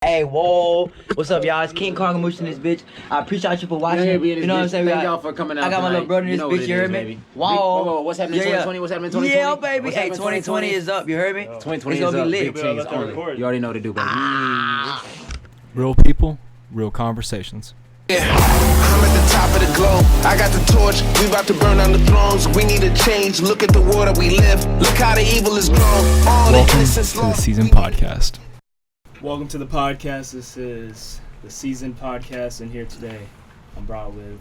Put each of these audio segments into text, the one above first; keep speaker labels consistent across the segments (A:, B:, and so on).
A: Hey, whoa. What's up, y'all? It's King KARMOUCHE in this bitch. I appreciate you for watching. You know what I'm saying?
B: Thank y'all for coming out.
A: I got my little brother in this bitch, you heard me? Wow.
B: What's happening in 2020? What's happening in 2020?
A: Yeah, baby. Hey, 2020 is up, you heard me?
B: 2020
A: it's
B: is
A: gonna
B: up.
A: be lit.
B: Big things only. You already know what to do, baby.
C: Real people, real conversations.
D: Yeah, I'm at the top of the globe. I got the torch. We about to burn down the thrones. We need a change. Look at the world that we live. Look how the evil is grown. All
C: Welcome
D: the innocence
C: to the
D: lost.
C: SZND podcast.
E: Welcome to the podcast. This is the SZND podcast, and here today I'm brought with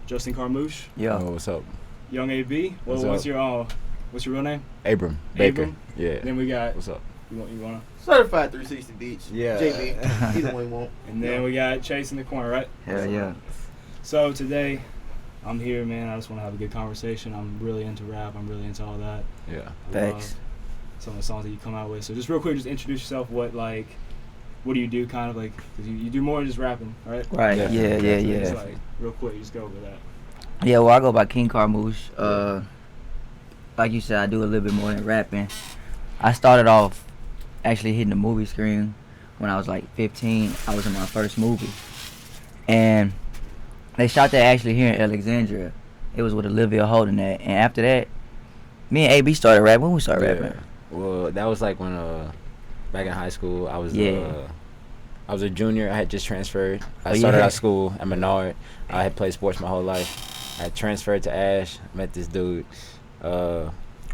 E: Justin KARMOUCHE.
A: Yeah.
B: Oh, what's up?
E: Young AB. What's your real name?
B: Abram Baker.
E: Abram?
B: Yeah.
E: Then we got
B: What's up?
E: you wanna?
F: Certified 360 Beach.
B: Yeah.
F: JB. Either one won't.
E: And then we got Chase in the corner, right?
A: Hell yeah.
E: So today I'm here, man. I just want to have a good conversation. I'm really into rap. I'm really into all that.
B: Yeah.
E: I love
A: Thanks.
E: some of the songs that you come out with. So just real quick, just introduce yourself. What do you do? Kind of like, cause you do more than just rapping, right?
A: Right.
B: Yeah.
A: Yeah.
E: Just like real quick, just go over that.
A: Yeah, well, I go by King KARMOUCHE. Like you said, I do a little bit more than rapping. I started off actually hitting the movie screen when I was like 15. I was in my first movie. And they shot that actually here in Alexandria. It was with Olivia Holden that. And after that, me and AB started rapping. When we started rapping?
B: Well, that was like when back in high school, I was I was a junior. I had just transferred. I started out school at Menard. I had played sports my whole life. I had transferred to Ash. Met this dude.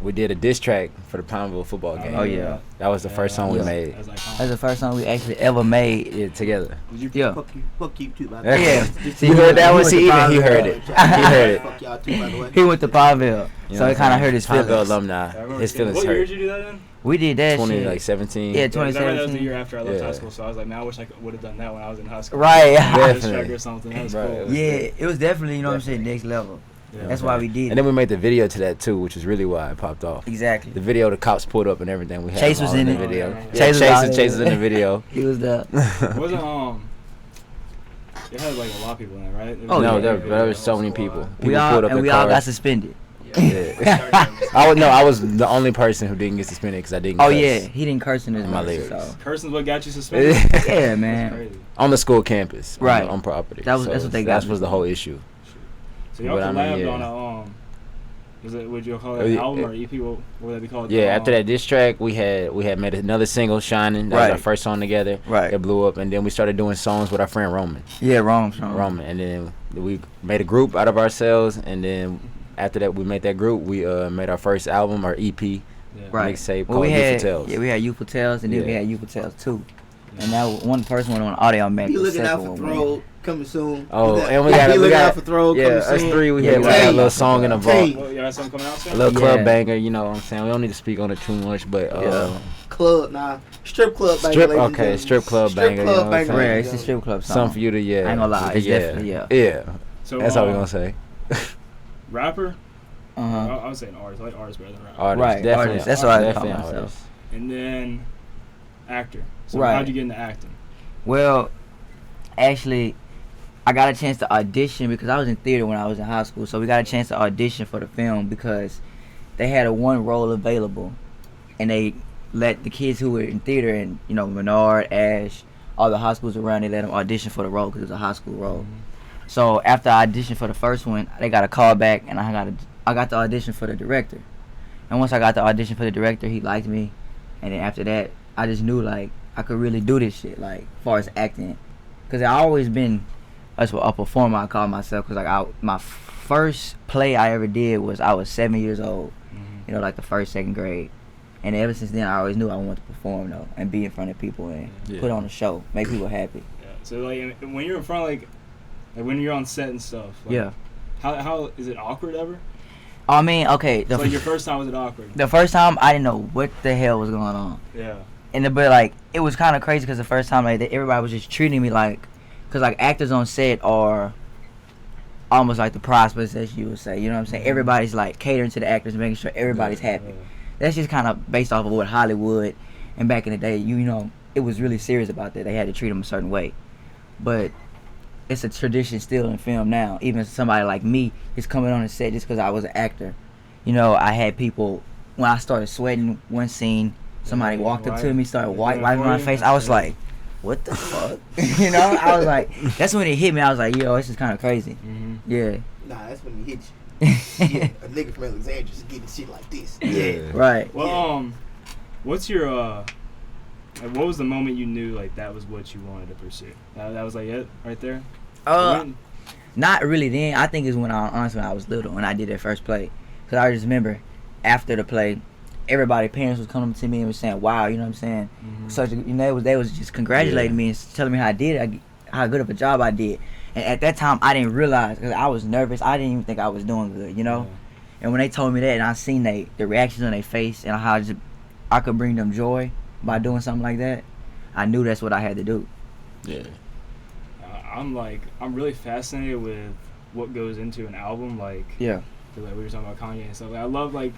B: We did a diss track for the Pineville football game.
A: Oh, yeah.
B: That was the first song we made.
A: That's the first song we actually ever made.
B: Yeah, together.
A: Yeah.
F: Fuck you too, by the
B: Yeah.
F: way.
B: You heard that one? See, even he heard it. He heard it.
F: Fuck y'all too, by the way.
A: He went to Pineville,
B: You
A: so
B: know
A: it kind of hurt his
B: Pineville
A: feelings.
B: alumni. His feelings
E: What year
B: hurt.
E: did you do that in?
A: We did that shit.
B: 2017.
A: Yeah,
E: That was the
A: 2017.
E: year after I left
B: Yeah.
E: high school, so I was like, man, I wish I would have done that when I was in high school.
A: Right.
E: Diss
B: Definitely.
E: track or something. That was
B: Right.
E: cool.
A: Yeah, it was definitely, you know what I'm saying, next level.
E: Yeah.
A: That's why we did
B: And
A: it.
B: then we made the video to that too, which is really why it popped off.
A: Exactly.
B: The video, the cops pulled up and everything. We had
A: Chase
B: them
A: was
B: all
A: in
B: the
A: it.
B: video.
E: Yeah.
B: Yeah,
A: Chase was out
B: Chase was
A: there.
B: in the video.
A: He was there.
E: Wasn't it had like a lot of people in it, right? It was
A: Oh,
B: No,
A: yeah.
B: there was so many people.
A: We
B: People
A: all
B: pulled up
A: and
B: in
A: we all got
B: cars.
A: suspended.
B: Yeah. I was the only person who didn't get suspended because I didn't.
A: Oh
B: cuss
A: yeah, he didn't curse in his
B: in my
A: verse,
B: lyrics.
A: so.
E: Cursing's what got you suspended.
A: Yeah,
E: That's
A: man.
E: crazy.
B: On the school campus,
A: Right.
B: on property.
A: That's what they got
B: That
A: me
B: was the
A: for.
B: whole issue.
E: So y'all
B: But I mean,
E: collabed
B: yeah.
E: on a would you call
B: Oh,
E: it an
B: yeah,
E: album
B: yeah.
E: or EP? What would that be called?
B: Yeah, after that diss track, we had made another single, "Shining." That was
A: Right.
B: our first song together.
A: Right.
B: It blew up, and then we started doing songs with our friend Roman.
A: Yeah, wrong.
B: And then we made a group out of ourselves, and then after that we made that group, we made our first album, our EP,
E: Yeah.
A: Right.
B: mixtape
A: Well,
B: called
A: we
B: Youthful
A: had
B: Tales.
A: we had Youthful Tales, and then we
B: Yeah.
A: had Youthful Tales 2. And that one person went on audio man.
F: Be
A: the
F: looking out
A: second
F: for
A: one went.
F: Throw coming soon.
B: Oh,
F: Be
B: and we got
F: looking
B: got
F: out for Throw
B: yeah,
F: coming
B: us
F: soon.
B: three. We
A: Yeah,
B: had
A: we
B: got a
A: had-
B: little song in the vault.
F: Hey.
E: Well, y'all got something coming out
B: A
E: soon?
B: little club
A: Yeah.
B: banger, you know what I'm saying? We don't need to speak on it too much, but
F: Club, strip club banger.
B: Strip-
F: ladies and
B: okay,
F: gentlemen.
B: strip club banger, you know what I'm
F: banger.
B: saying?
A: Rare, it's a strip club song.
B: something for you to
A: I ain't gonna lie, it's definitely, yeah.
B: Yeah,
E: So
B: that's all we're gonna say.
E: rapper.
A: Uh-huh.
E: I would say an artist. I like artist better than rapper.
B: Artist,
A: Right,
B: definitely.
A: artist. That's what I call
B: definitely
A: myself.
B: artist.
E: And then actor. So
A: Right.
E: how'd you get into acting?
A: Well, actually, I got a chance to audition because I was in theater when I was in high school. So we got a chance to audition for the film because they had a one role available, and they let the kids who were in theater and Menard, Ash, all the high schools around, they let them audition for the role because it was a high school role. So after I auditioned for the first one, they got a call back, and I got the audition for the director. And once I got the audition for the director, he liked me, and then after that, I just knew like I could really do this shit, like as far as acting, because I always been a performer. I call myself because my first play I ever did was I was 7 years old, like the first, second grade, and ever since then I always knew I wanted to perform though and be in front of people and put on a show, make people happy.
E: Yeah. So like when you're in front, like when you're on set and stuff. Like,
A: Yeah.
E: How is it awkward ever?
A: I mean, okay,
E: So like your first time, was it awkward?
A: the first time I didn't know what the hell was going on.
E: Yeah.
A: But like it was kind of crazy because the first time like everybody was just treating me like, because like actors on set are almost like the prospects, as you would say. You know what I'm saying? Everybody's like catering to the actors, making sure everybody's happy. That's just kind of based off of what Hollywood and back in the day, it was really serious about that. They had to treat them a certain way, but it's a tradition still in film now. Even somebody like me is coming on the set just because I was an actor. I had people when I started sweating one scene. Somebody walked up to me, started wiping my face. I was like, what the fuck? You know, I was like, that's when it hit me. I was like, yo, this is kind of crazy.
E: Mm-hmm.
A: Yeah.
F: Nah, that's when he hit you. Yeah, a nigga from Alexandria just getting shit like this.
B: Yeah.
A: Right.
E: Well, what's your like, what was the moment you knew like that was what you wanted to pursue? That was like it right there. When?
A: Not really then. I think it's when I was little when I did that first play. Cause I just remember after the play, everybody, parents was coming to me and was saying, "Wow," you know what I'm saying?
E: Mm-hmm.
A: Such a, you know, they was just congratulating me and telling me how I did, how good of a job I did. And at that time, I didn't realize because I was nervous. I didn't even think I was doing good, you know.
E: Yeah.
A: And when they told me that, and I seen the reactions on their face and how I could bring them joy by doing something like that, I knew that's what I had to do.
B: Yeah.
E: I'm really fascinated with what goes into an album, like
A: Yeah.
E: like we were talking about Kanye and stuff. Like, I love like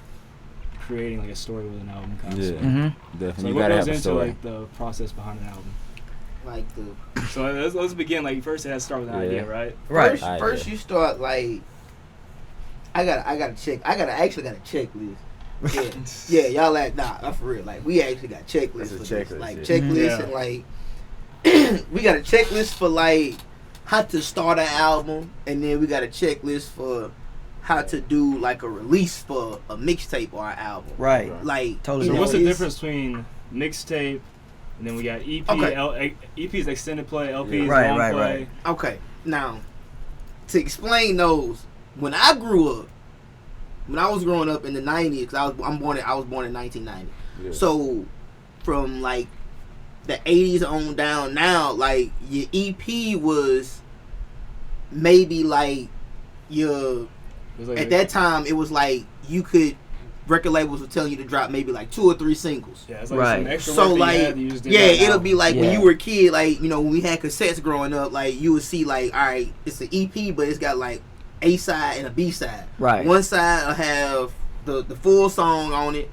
E: creating like a story with an album kind of
B: Yeah.
E: stuff.
A: Mm-hmm.
B: Definitely.
E: So
B: You
E: what
B: gotta
E: goes
B: have a
E: into
B: story.
E: like the process behind an album?
F: Like the
E: So let's begin. Like first, it has to start with an idea, right?
A: Right.
F: First you start like I gotta check. I actually got a checklist. Yeah, y'all like nah, for real. Like we actually got checklists
B: That's a
F: for this.
B: checklist,
F: Like
B: yeah.
F: checklists
E: Yeah.
F: and like we got a checklist for like how to start an album, and then we got a checklist for how to do like a release for a mixtape or an album.
A: Right.
F: Like
A: Totally.
E: So
F: you know,
E: what's the
F: it's-
E: difference between mixtape and then we got EP?
F: Okay.
E: EP's extended play, LP's
A: Right,
E: long
A: right,
E: play.
A: right.
F: Okay, now to explain those, when I grew up, when I was growing up in the '90s, cause I was born in 1990.
B: Yeah.
F: So from like the '80s on down, now like your EP was maybe like your
E: It was like
F: at that time it was like you could record labels were telling you to drop maybe like 2 or 3 singles.
E: yeah, it's like
A: Right.
E: some extra
F: So
E: work that
F: like
E: you had that you just did
F: yeah,
E: right now.
F: it'll be like when
A: Yeah.
F: you were a kid, like you know when we had cassettes growing up, like you would see like all right, it's an EP, but it's got like A side and a B side.
A: Right.
F: One side will have the full song on it,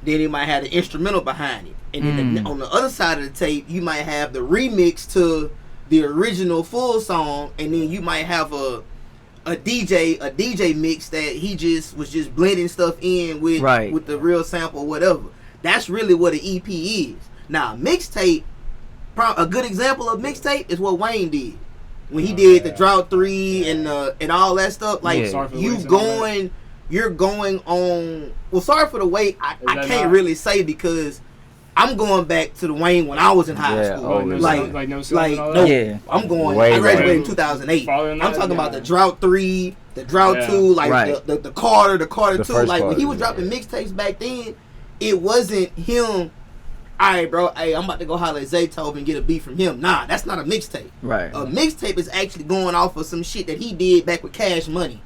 F: then it might have the instrumental behind it, and then on the other side of the tape you might have the remix to the original full song, and then you might have a DJ mix that he was just blending stuff in with
A: Right.
F: with the real sample or whatever. That's really what an EP is. Now mixtape, a good example of mixtape is what Wayne did when he did the Drought 3 and all that stuff. Like
A: Yeah.
E: Sorry for the
F: you
E: Waits and all that.
F: you're going on. Well, sorry for the wait. I
E: that
F: can't
E: not-
F: really say because I'm going back to the Wayne when I was in high
B: Yeah,
F: school.
B: oh,
E: no
F: like,
E: Silence- like no Silence
F: like
E: and all
F: no,
E: that?
A: Yeah.
F: I'm going.
B: Way
F: I graduated in
E: back.
F: 2008.
E: Farther than
F: I'm
E: that,
F: talking about
E: yeah.
F: the Drought 3, the Drought
E: Yeah.
F: 2, like
A: Right.
F: the Carter
B: The
F: 2.
B: first
F: Like when
B: part,
F: he was
B: yeah.
F: dropping mixtapes back then, it wasn't him. All right, bro. Hey, I'm about to go holler at Zaytov and get a beat from him. Nah, that's not a mixtape.
A: Right.
F: A mixtape is actually going off of some shit that he did back with Cash Money.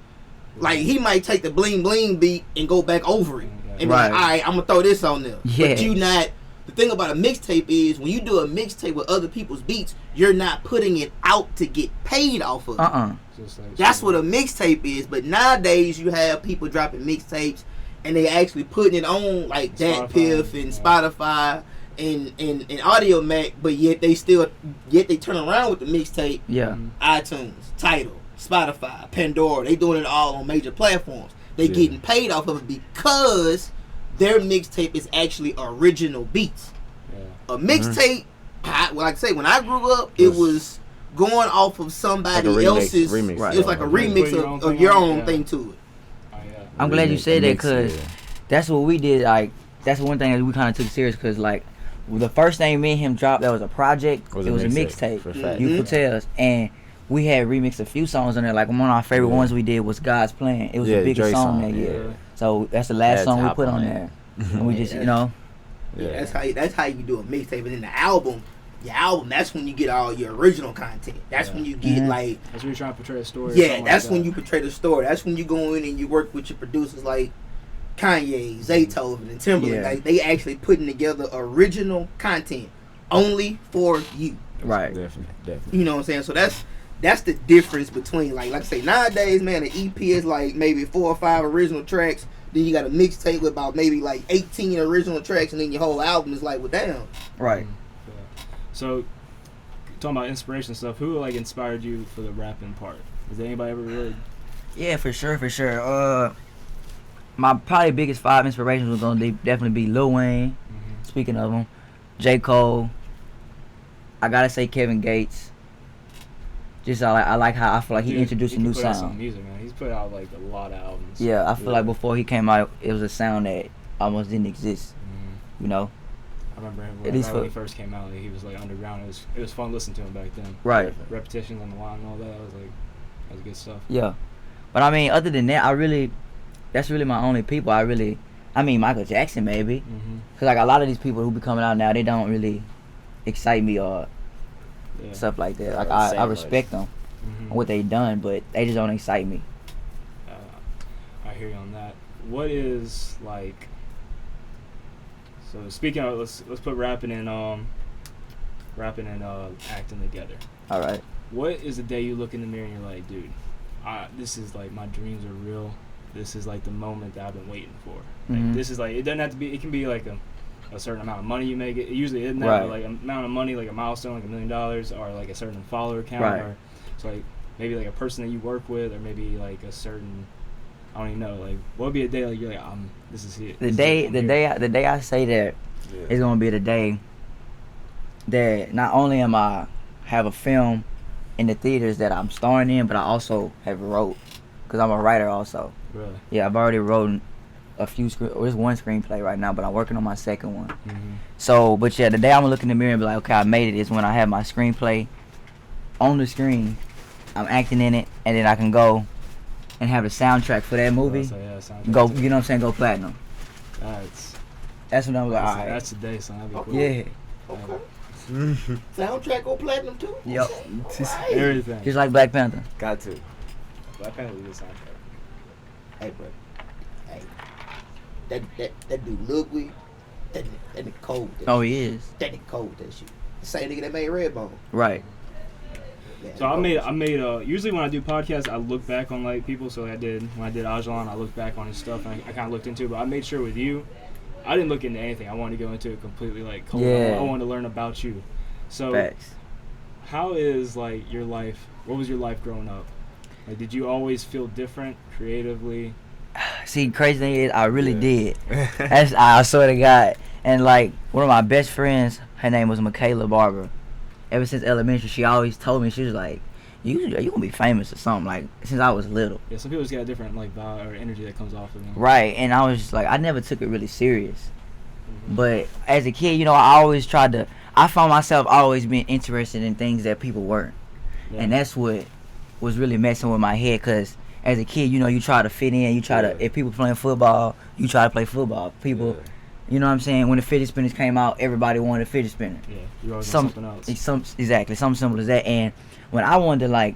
F: Like he might take the bling bling beat and go back over it and be
A: Right.
F: like, all right, I'm gonna throw this on there.
A: Yeah.
F: But you not. The thing about a mixtape is when you do a mixtape with other people's beats, you're not putting it out to get paid off of it.
E: Just like-
F: That's what a mixtape is. But nowadays you have people dropping mixtapes and they actually putting it on like Dat
E: Spotify,
F: Piff and
E: yeah.
F: Spotify and Audio Mac, but yet they turn around with the mixtape.
A: Yeah.
F: iTunes, Tidal, Spotify, Pandora. They doing it all on major platforms. They
B: Yeah.
F: getting paid off of it because their mixtape is actually original beats.
E: Yeah.
F: A mixtape, like I say, when I grew up, it was going off of somebody
B: Like a remix-
F: else's.
B: remix.
F: It was like a
B: Right.
F: remix
E: Put your own
F: of
E: thing
F: your
E: on it,
F: own
E: yeah.
F: thing to it.
E: Oh, yeah.
A: I'm glad you said that
B: Mix,
A: because
B: yeah.
A: that's what we did. Like that's one thing that we kind of took serious because like the first thing me and him dropped that was a project. It was a mixtape.
B: for fact.
A: You
F: Mhm.
A: could tell us, and we had remixed a few songs on there. Like one of our favorite
B: Yeah.
A: ones we did was God's Plan. It was
B: Yeah,
A: the biggest
B: Dre
A: song
B: song,
A: that year.
E: yeah.
A: So that's the last
B: Had
A: song
B: to
A: we
B: hop
A: put
B: on
A: on
B: it.
A: there, and we just
F: Yeah.
A: you know
F: Yeah, that's how you do a mixtape. And then the album, that's when you get all your original content. That's when you get
A: Mhm.
F: like.
E: That's when you're trying to portray a story. or
F: Yeah,
E: something
F: that's
E: like
F: when
E: that.
F: you portray the story. That's when you go in and you work with your producers like Kanye, Zaytoven, and Timberland.
A: Yeah.
F: Like they actually putting together original content only for you.
A: right.
B: Definitely.
F: You know what I'm saying? So that's the difference between like I say nowadays, man. An EP is like maybe 4 or 5 original tracks. Then you got a mixtape with about maybe like 18 original tracks, and then your whole album is like, well, damn.
A: Right.
E: So, talking about inspiration stuff, who like inspired you for the rapping part? Is there anybody ever really?
A: Yeah, for sure, for sure. My probably biggest 5 inspirations was gonna definitely be Lil Wayne. Speaking of him, J. Cole. I gotta say Kevin Gates. Just I like how I feel like he introduced a new
E: put out some
A: sound.
E: music, man. He's put out like a lot of albums.
A: Yeah, I feel like before he came out, it was a sound that almost didn't exist. You know.
E: I remember when he first came out, like, he was like underground. It was fun listening to him back then.
A: Right.
E: Repetitions on the line and all that. That was good stuff.
A: Yeah, but I mean, other than that, that's really my only people. I mean, Michael Jackson maybe, because like a lot of these people who be coming out now, they don't really excite me or stuff like that. Like I respect them and what they done, but they just don't excite me.
E: I hear you on that. What is like? So speaking of, let's put rapping and acting together.
A: All right.
E: What is the day you look in the mirror and you're like, dude, this is like my dreams are real. This is like the moment that I've been waiting for. Like, this is like, it doesn't have to be. It can be like a certain amount of money you make. It usually isn't that, but like an amount of money, like a milestone, like $1 million, or like a certain follower count, or so like maybe like a person that you work with, or maybe like a certain. I don't even know. Like, what would be a day like you're like, this is it. The
A: day I say that is gonna be the day that not only am I have a film in the theaters that I'm starring in, but I also have wrote, because I'm a writer also.
E: Really?
A: Yeah, I've already wrote a few there's one screenplay right now, but I'm working on my second one. So, but yeah, the day I'm gonna look in the mirror and be like, okay, I made it, is when I have my screenplay on the screen, I'm acting in it, and then I can go and have a soundtrack for that movie. Go, you know what I'm saying? Go platinum. That's when I'm like, all right.
E: That's the day, son. That'd be cool.
A: Yeah.
F: Okay. Soundtrack go platinum too?
A: Yep.
E: Everything.
A: Just like Black Panther.
B: Got to.
E: Black Panther is a good soundtrack.
F: Hey, bro. Hey. That dude Ludwig, that nigga cold.
A: Oh, he is.
F: That nigga cold with that shit. The same nigga that made Redbone.
A: Right.
E: Yeah, so I made usually when I do podcasts, I look back on like people. So when I did Ajalon, I looked back on his stuff and I kind of looked into it. But I made sure with you, I didn't look into anything. I wanted to go into it completely like cold.
A: Yeah.
E: I wanted to learn about you. So
A: Facts.
E: How is like your life? What was your life growing up? Like, did you always feel different creatively?
A: See, crazy thing is, I really did. I swear to God. And like one of my best friends, her name was Michaela Barber. Ever since elementary, she always told me, she was like, you gonna be famous or something, like, since I was little.
E: Yeah, some people just got a different like vibe or energy that comes off of them.
A: Right, and I was just like, I never took it really serious. But as a kid, you know, I found myself always being interested in things that people weren't. Yeah. And that's what was really messing with my head, because as a kid, you know, you try to fit in, if people playing football, you try to play football. People, you know what I'm saying? When the fidget spinners came out, everybody wanted a fidget spinner.
E: Yeah, you always want something else.
A: Exactly, something simple as that. And when I wanted to, like,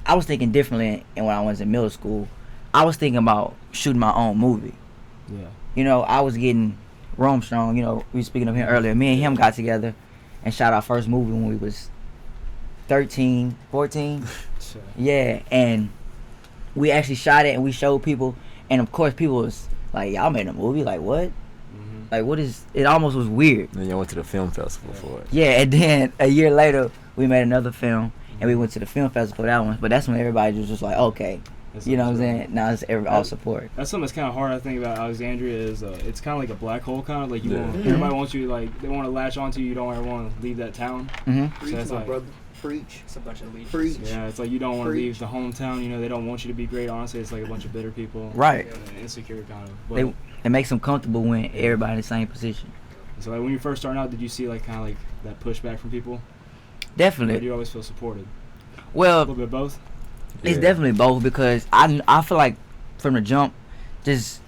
A: I was thinking differently, and when I was in middle school, I was thinking about shooting my own movie.
E: Yeah.
A: You know, I was getting Rome Strong, you know, we were speaking of him earlier. Me and him got together and shot our first movie when we was 13, 14.
E: Sure.
A: Yeah, and we actually shot it and we showed people, and of course people was like, y'all made a movie? Like, what? Like, what is, it almost was weird.
B: Then you went to the film festival for it.
A: Yeah, and then a year later, we made another film, and we went to the film festival for that one, but that's when everybody was just like, okay. You know what I'm saying? Now it's all support.
E: That's something that's kind of hard, I think, about Alexandria is it's kind of like a black hole, kind of like you want, everybody wants you, like, they want to latch onto you. You don't ever want to leave that town.
F: Preach,
E: so that's
F: my
E: like,
F: brother. Preach.
G: It's a bunch of leeches.
F: Preach.
E: Yeah, it's like you don't want to leave the hometown. You know, they don't want you to be great. Honestly, it's like a bunch of bitter people.
A: Right.
E: Insecure kind of. But
A: it makes them comfortable when everybody in the same position.
E: So like when you first started out, did you see like kind of like that pushback from people?
A: Definitely.
E: Or do you always feel supported?
A: Well,
E: a little bit of both.
A: It's definitely both, because I feel like from the jump,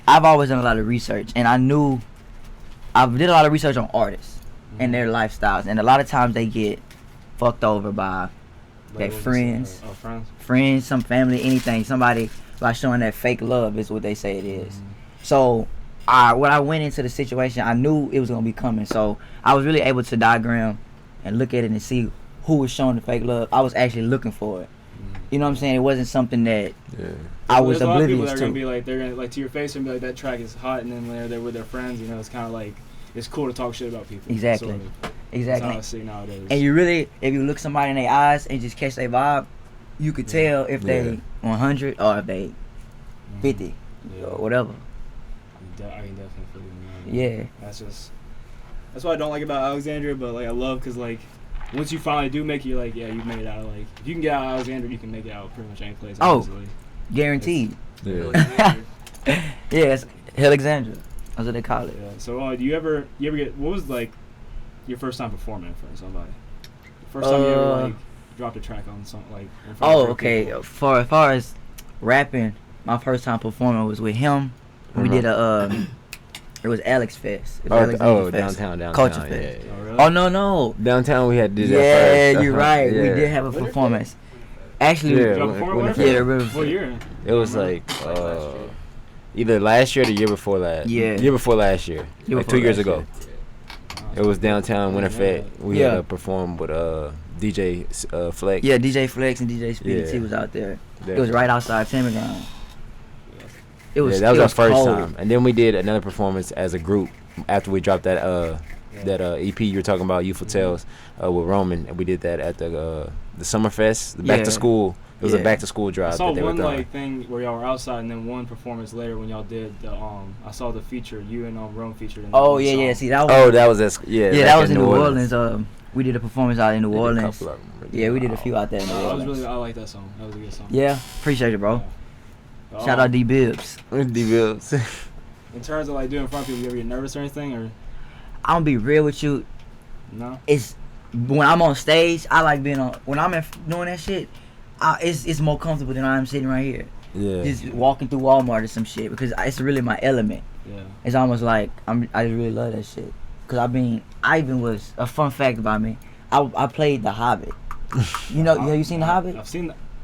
A: I've always done a lot of research, and I did a lot of research on artists and their lifestyles, and a lot of times they get fucked over by their friends, some family, anything, somebody, by showing that fake love is what they say it is. So when I went into the situation, I knew it was gonna be coming, so I was really able to diagram and look at it and see who was showing the fake love. I was actually looking for it. You know what I'm saying? It wasn't something that I was oblivious to.
E: There's a lot of people that are gonna be like, they're gonna like to your face and be like, that track is hot, and then when they're with their friends, you know, it's kind of like, it's cool to talk shit about people.
A: Exactly.
E: Sort of.
A: Exactly.
E: That's how I see nowadays.
A: And you really, if you look somebody in their eyes and just catch their vibe, you could tell if they 100 or if they 50 or whatever.
E: I can definitely feel you, man.
A: Yeah.
E: That's what I don't like about Alexandria, but like I love, because like once you finally do make it, you're like, yeah, you made it out. Like, if you can get out of Alexandria, you can make it out pretty much any place.
A: Oh.
E: Easily.
A: Guaranteed.
B: Yeah.
A: Yes, Alexandria. That's what they call it.
E: Yeah. So, do you ever get, what was like your first time performing in front of somebody? First time you ever like dropped a track on something like. In front of
A: okay.
E: people?
A: For as far as rapping, my first time performing was with him. We did a it was Alex Fest. It was Alexandria Fest.
B: downtown.
A: Culture Fest.
B: Yeah.
E: Oh, really?
A: Oh no.
B: Downtown we had to do that
A: Yeah,
B: first.
A: you're right.
B: Yeah.
A: We did have a performance. Actually,
B: Yeah.
E: Did y'all perform
B: when
E: at
B: it-
E: Winterfest?
A: yeah,
E: What year?
B: It was like either last year or the year before last.
A: Yeah.
B: Year before last year.
A: Year
B: Like
A: before
B: 2 years
A: last
B: ago. It was downtown Winterfest. We
A: Yeah.
B: had to perform with DJ Flex.
A: yeah, DJ Flex and DJ Speedy T
B: Yeah.
A: was out there.
B: Yeah.
A: It was right outside Timber Ground. It was.
B: Yeah, that was
A: it
B: our first
A: cold.
B: time, and then we did another performance as a group after we dropped that EP you were talking about, Youthful Tales, with Roman, and we did that at the Summerfest, the back
A: Yeah.
B: to school. It was a
A: Yeah.
B: back to school
E: I
B: drive
E: saw
B: that they were
E: one
B: throwing.
E: like thing where y'all were outside, and then one performance later when y'all did the I saw the feature, you and Rome featured. In
A: Oh
E: the
A: yeah,
E: song.
A: yeah. See that was.
B: Oh, that was
A: yeah,
B: back
A: that was in New Orleans. We did a performance out in New
B: They did a
A: Orleans.
B: couple of 'em.
A: Yeah, we did a few out there in New
E: I was
A: Orleans.
E: really, I like that song. That was a good song.
A: Yeah, appreciate it, bro.
E: Yeah.
A: Shout out D Bibbs.
B: D-Bills.
E: In terms of like doing in front of people, you ever get nervous or anything, or
A: I'm gonna be real with you.
E: no?
A: It's when I'm on stage, I like being on. When I'm doing that shit, it's more comfortable than I'm sitting right here,
B: Yeah.
A: just walking through Walmart or some shit, because it's really my element.
E: Yeah.
A: It's almost like I just really love that shit. Cause I even was a fun fact about me. I played The Hobbit. You know, have you seen The Hobbit?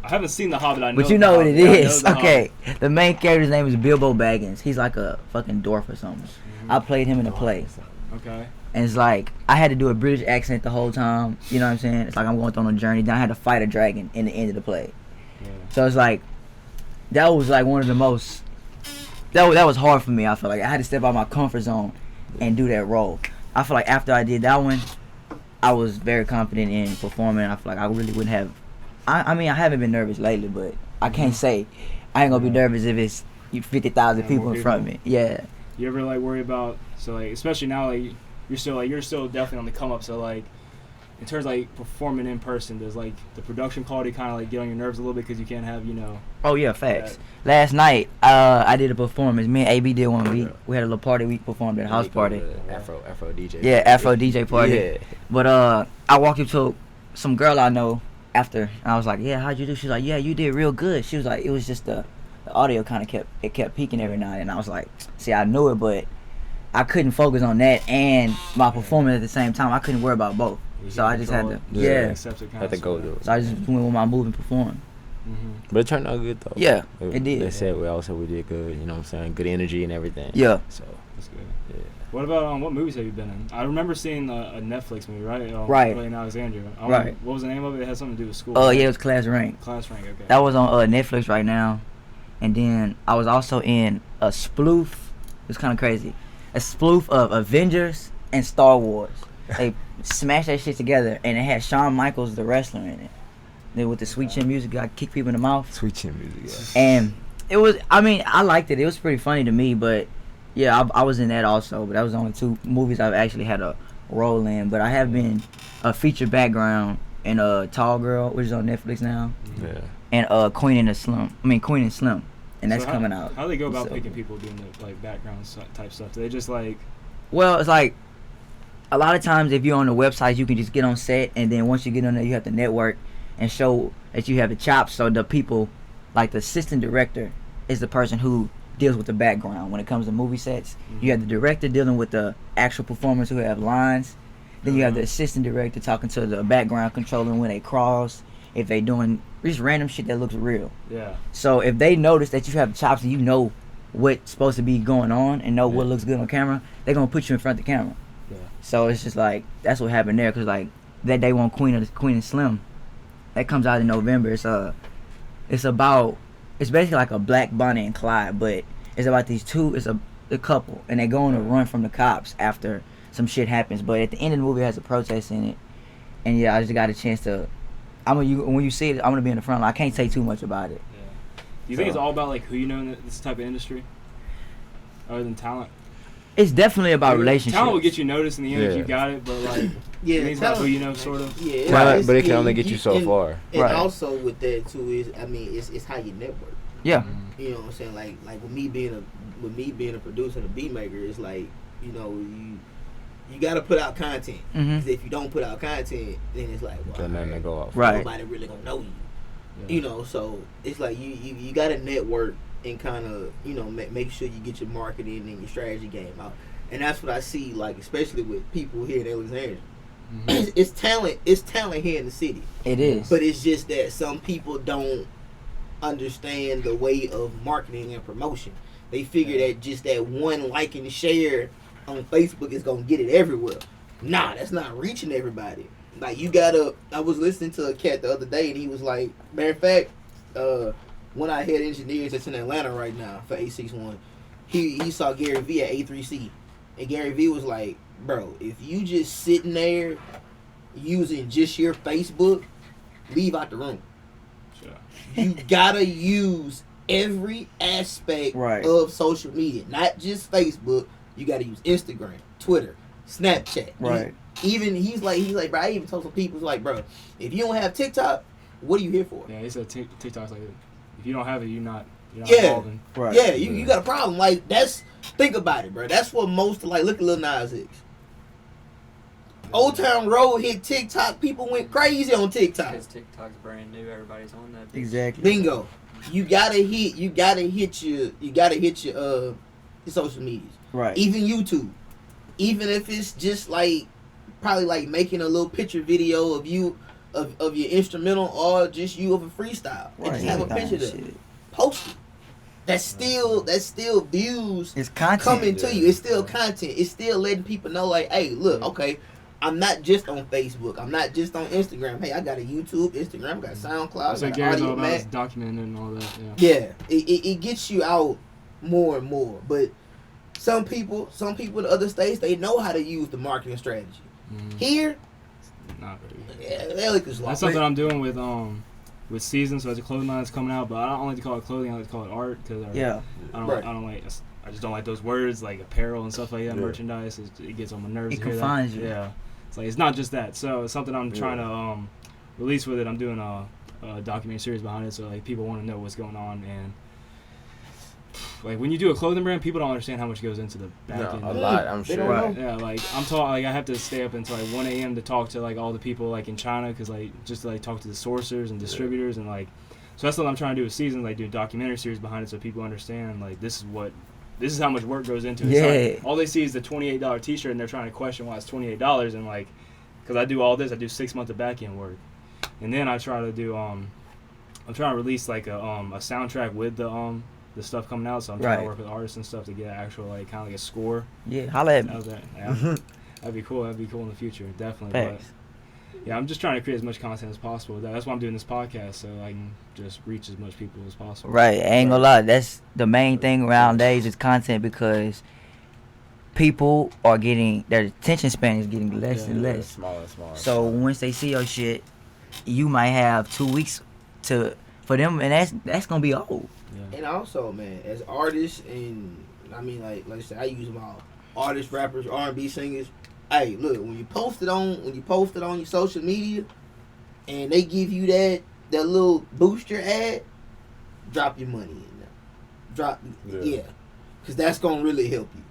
E: I haven't seen The Hobbit. I know.
A: But you
E: The
A: know what
E: Hobbit.
A: it
E: I know
A: is.
E: The
A: Okay, the main character's name is Bilbo Baggins. He's like a fucking dwarf or something. I played him in a play.
E: Hobbit. Okay.
A: And it's like I had to do a British accent the whole time. You know what I'm saying? It's like I'm going on a journey. Then I had to fight a dragon in the end of the play.
E: Yeah.
A: So it's like that was like one of the most. That was hard for me. I feel like I had to step out of my comfort zone and do that role. I feel like after I did that one, I was very confident in performing. I feel like I really wouldn't have. I mean, I haven't been nervous lately, but I can't say I ain't gonna be nervous if it's 50,000
E: Yeah,
A: people
E: more
A: in front of me. Yeah.
E: You ever like worry about especially now like you're still definitely on the come up, so like in terms of like performing in person, does like the production quality kind of like get on your nerves a little bit because you can't have
A: Oh yeah, facts. Last night, I did a performance. Me and AB did one week. We had a little party. We performed at a house party.
B: Afro DJ.
A: Yeah, Afro DJ party.
B: Yeah.
A: But I walked up to some girl I know after, and I was like, "Yeah, how'd you do?" She's like, "Yeah, you did real good." She was like, "It was just the audio kind of kept peaking every night," and I was like, "See, I knew it, but I couldn't focus on that and my performance at the same time. I couldn't worry about both, so I just had to
B: Had to go do it.
A: So I just went with my move and performed.
B: But it turned out good though.
A: Yeah, it did.
B: They said we did good. You know what I'm saying? Good energy and everything.
A: Yeah.
B: So
E: That's good.
B: yeah.
E: What about what movies have you been in? I remember seeing a Netflix movie, right?
A: Right.
E: In Alexandria.
A: Right.
E: What was the name of it? It had something to do with school.
A: Oh
E: right?
A: yeah, it was Class Rank.
E: Class Rank. Okay.
A: That was on Netflix right now, and then I was also in a spoof. It was kind of crazy, a spoof of Avengers and Star Wars. They smashed that shit together, and it had Shawn Michaels, the wrestler, in it. Then with the sweet chin music, I kick people in the mouth.
B: Sweet chin music. Yeah.
A: And it was, I mean, I liked it. It was pretty funny to me, but yeah, I was in that also. But that was the only two movies I've actually had a role in. But I have been a featured background in Tall Girl, which is on Netflix now,
B: Yeah.
A: and Queen and Slim, and that's
E: So
A: coming out.
E: How do they go about
A: So-
E: picking people doing the like background type stuff? Do they just like?
A: Well, it's like a lot of times if you're on the website, you can just get on set, and then once you get on there, you have to network and show that you have the chops. So the people, like the assistant director, is the person who deals with the background when it comes to movie sets. You have the director dealing with the actual performers who have lines. Then you have the assistant director talking to the background controlling when they cross, if they doing just random shit that looks real.
E: Yeah.
A: So if they notice that you have chops and you know what's supposed to be going on and know what looks good on camera, they're gonna put you in front of the camera.
E: Yeah.
A: So it's just like that's what happened there, cause like that day one Queen and Slim, that comes out in November. It's basically like a Black Bonnie and Clyde, but it's about these two. It's a couple, and they go on a run from the cops after some shit happens. But at the end of the movie, it has a protest in it, and yeah, I just got a chance to. When you see it, I'm gonna be in the front line. I can't say too much about it.
E: Yeah. Do you think it's all about like who you know in this type of industry, other than talent?
A: It's definitely about relationships.
E: Talent will get you noticed in the end if you got it, but like it's about who you know, sort of.
F: Yeah,
B: right. But it can only get you so far.
F: And also with that too is, I mean, it's how you network.
A: Yeah.
F: You know what I'm saying? Like with me being a producer and a beat maker, it's like, you know, you got to put out content. Because if you don't put out content, then it's like, well,
B: then they go off.
A: Right.
F: Nobody really gonna know you.
E: Yeah.
F: You know, so it's like you got to network and kind of, you know, make sure you get your marketing and your strategy game out. And that's what I see, like, especially with people here in Alexandria. It's talent here in the city.
A: It is.
F: But it's just that some people don't understand the way of marketing and promotion. They figure that just that one like and share on Facebook is gonna get it everywhere. Nah, that's not reaching everybody. Like, you gotta. I was listening to a cat the other day, and he was like, matter of fact, one of our head engineers that's in Atlanta right now for 861, he saw Gary V at A3C, and Gary V was like, bro, if you just sitting there using just your Facebook, leave out the room.
E: Sure.
F: You gotta use every aspect of social media, not just Facebook. You gotta use Instagram, Twitter, Snapchat.
A: Right.
F: Even he's like, bro, I even told some people, like, bro, if you don't have TikTok, what are you here for?
E: Yeah, he said TikTok's like, if you don't have it, you're not
F: evolving.
A: Right.
F: Yeah, you got a problem. Like, think about it, bro. That's what most, like, look at Lil Nas X. Old Town Road hit TikTok. People went crazy on TikTok.
G: Because TikTok's brand new, everybody's on that.
A: Exactly.
F: Bingo. You gotta hit your social medias.
A: Right.
F: Even YouTube. Even if it's just like probably like making a little picture video of you of your instrumental or just you of a freestyle. And just have a picture there. Post it. That's still views
A: it's content
F: coming to you. It's still content. It's still letting people know, like, hey, look, okay, I'm not just on Facebook. I'm not just on Instagram. Hey, I got a YouTube, Instagram, I got SoundCloud, I got
E: Gary's
F: Audio
E: all about
F: Mac.
E: documenting and all that.
F: Yeah, it gets you out more and more. But some people in other states, they know how to use the marketing strategy. Here,
E: not really.
F: Yeah, they like this.
E: That's something I'm doing with Season. So as a clothing line that's coming out, but I don't like to call it clothing. I like to call it art because I just don't like those words like apparel and stuff like that. Merchandise, it gets on my nerves.
A: It confines you.
E: Yeah, it's like it's not just that. So it's something I'm trying to release with it. I'm doing a documentary series behind it, so like people want to know what's going on. And like when you do a clothing brand, people don't understand how much goes into the back end.
B: A lot, I'm sure.
E: Right. Yeah, like I have to stay up until like 1 a.m. to talk to like all the people like in China, cause like just to like talk to the sourcers and distributors and like. So that's what I'm trying to do with Seasons, like do a documentary series behind it, so people understand like this is how much work goes into it.
A: Yeah.
E: Like, all they see is the $28 T-shirt, and they're trying to question why it's $28, and like, cause I do all this, I do 6 months of back end work, and then I try to do I'm trying to release like a soundtrack with the stuff coming out, so I'm trying to work with artists and stuff to get an actual like kind of like a score.
A: Yeah, holla at me.
E: That'd be cool. That'd be cool in the future, definitely.
A: Thanks.
E: But yeah, I'm just trying to create as much content as possible. That's why I'm doing this podcast, so I can just reach as much people as possible.
A: Right, I ain't gonna lie. That's the main thing around days is content, because people are getting, their attention span is getting less and less.
B: Smaller.
A: So once they see your shit, you might have 2 weeks for them, and that's gonna be old.
F: And also, man, as artists, and I mean, like I said, I use them all. Artists, rappers, R&B singers. Hey, look, when you post it on your social media, and they give you that little booster ad, drop your money in there. Because that's gonna really help you.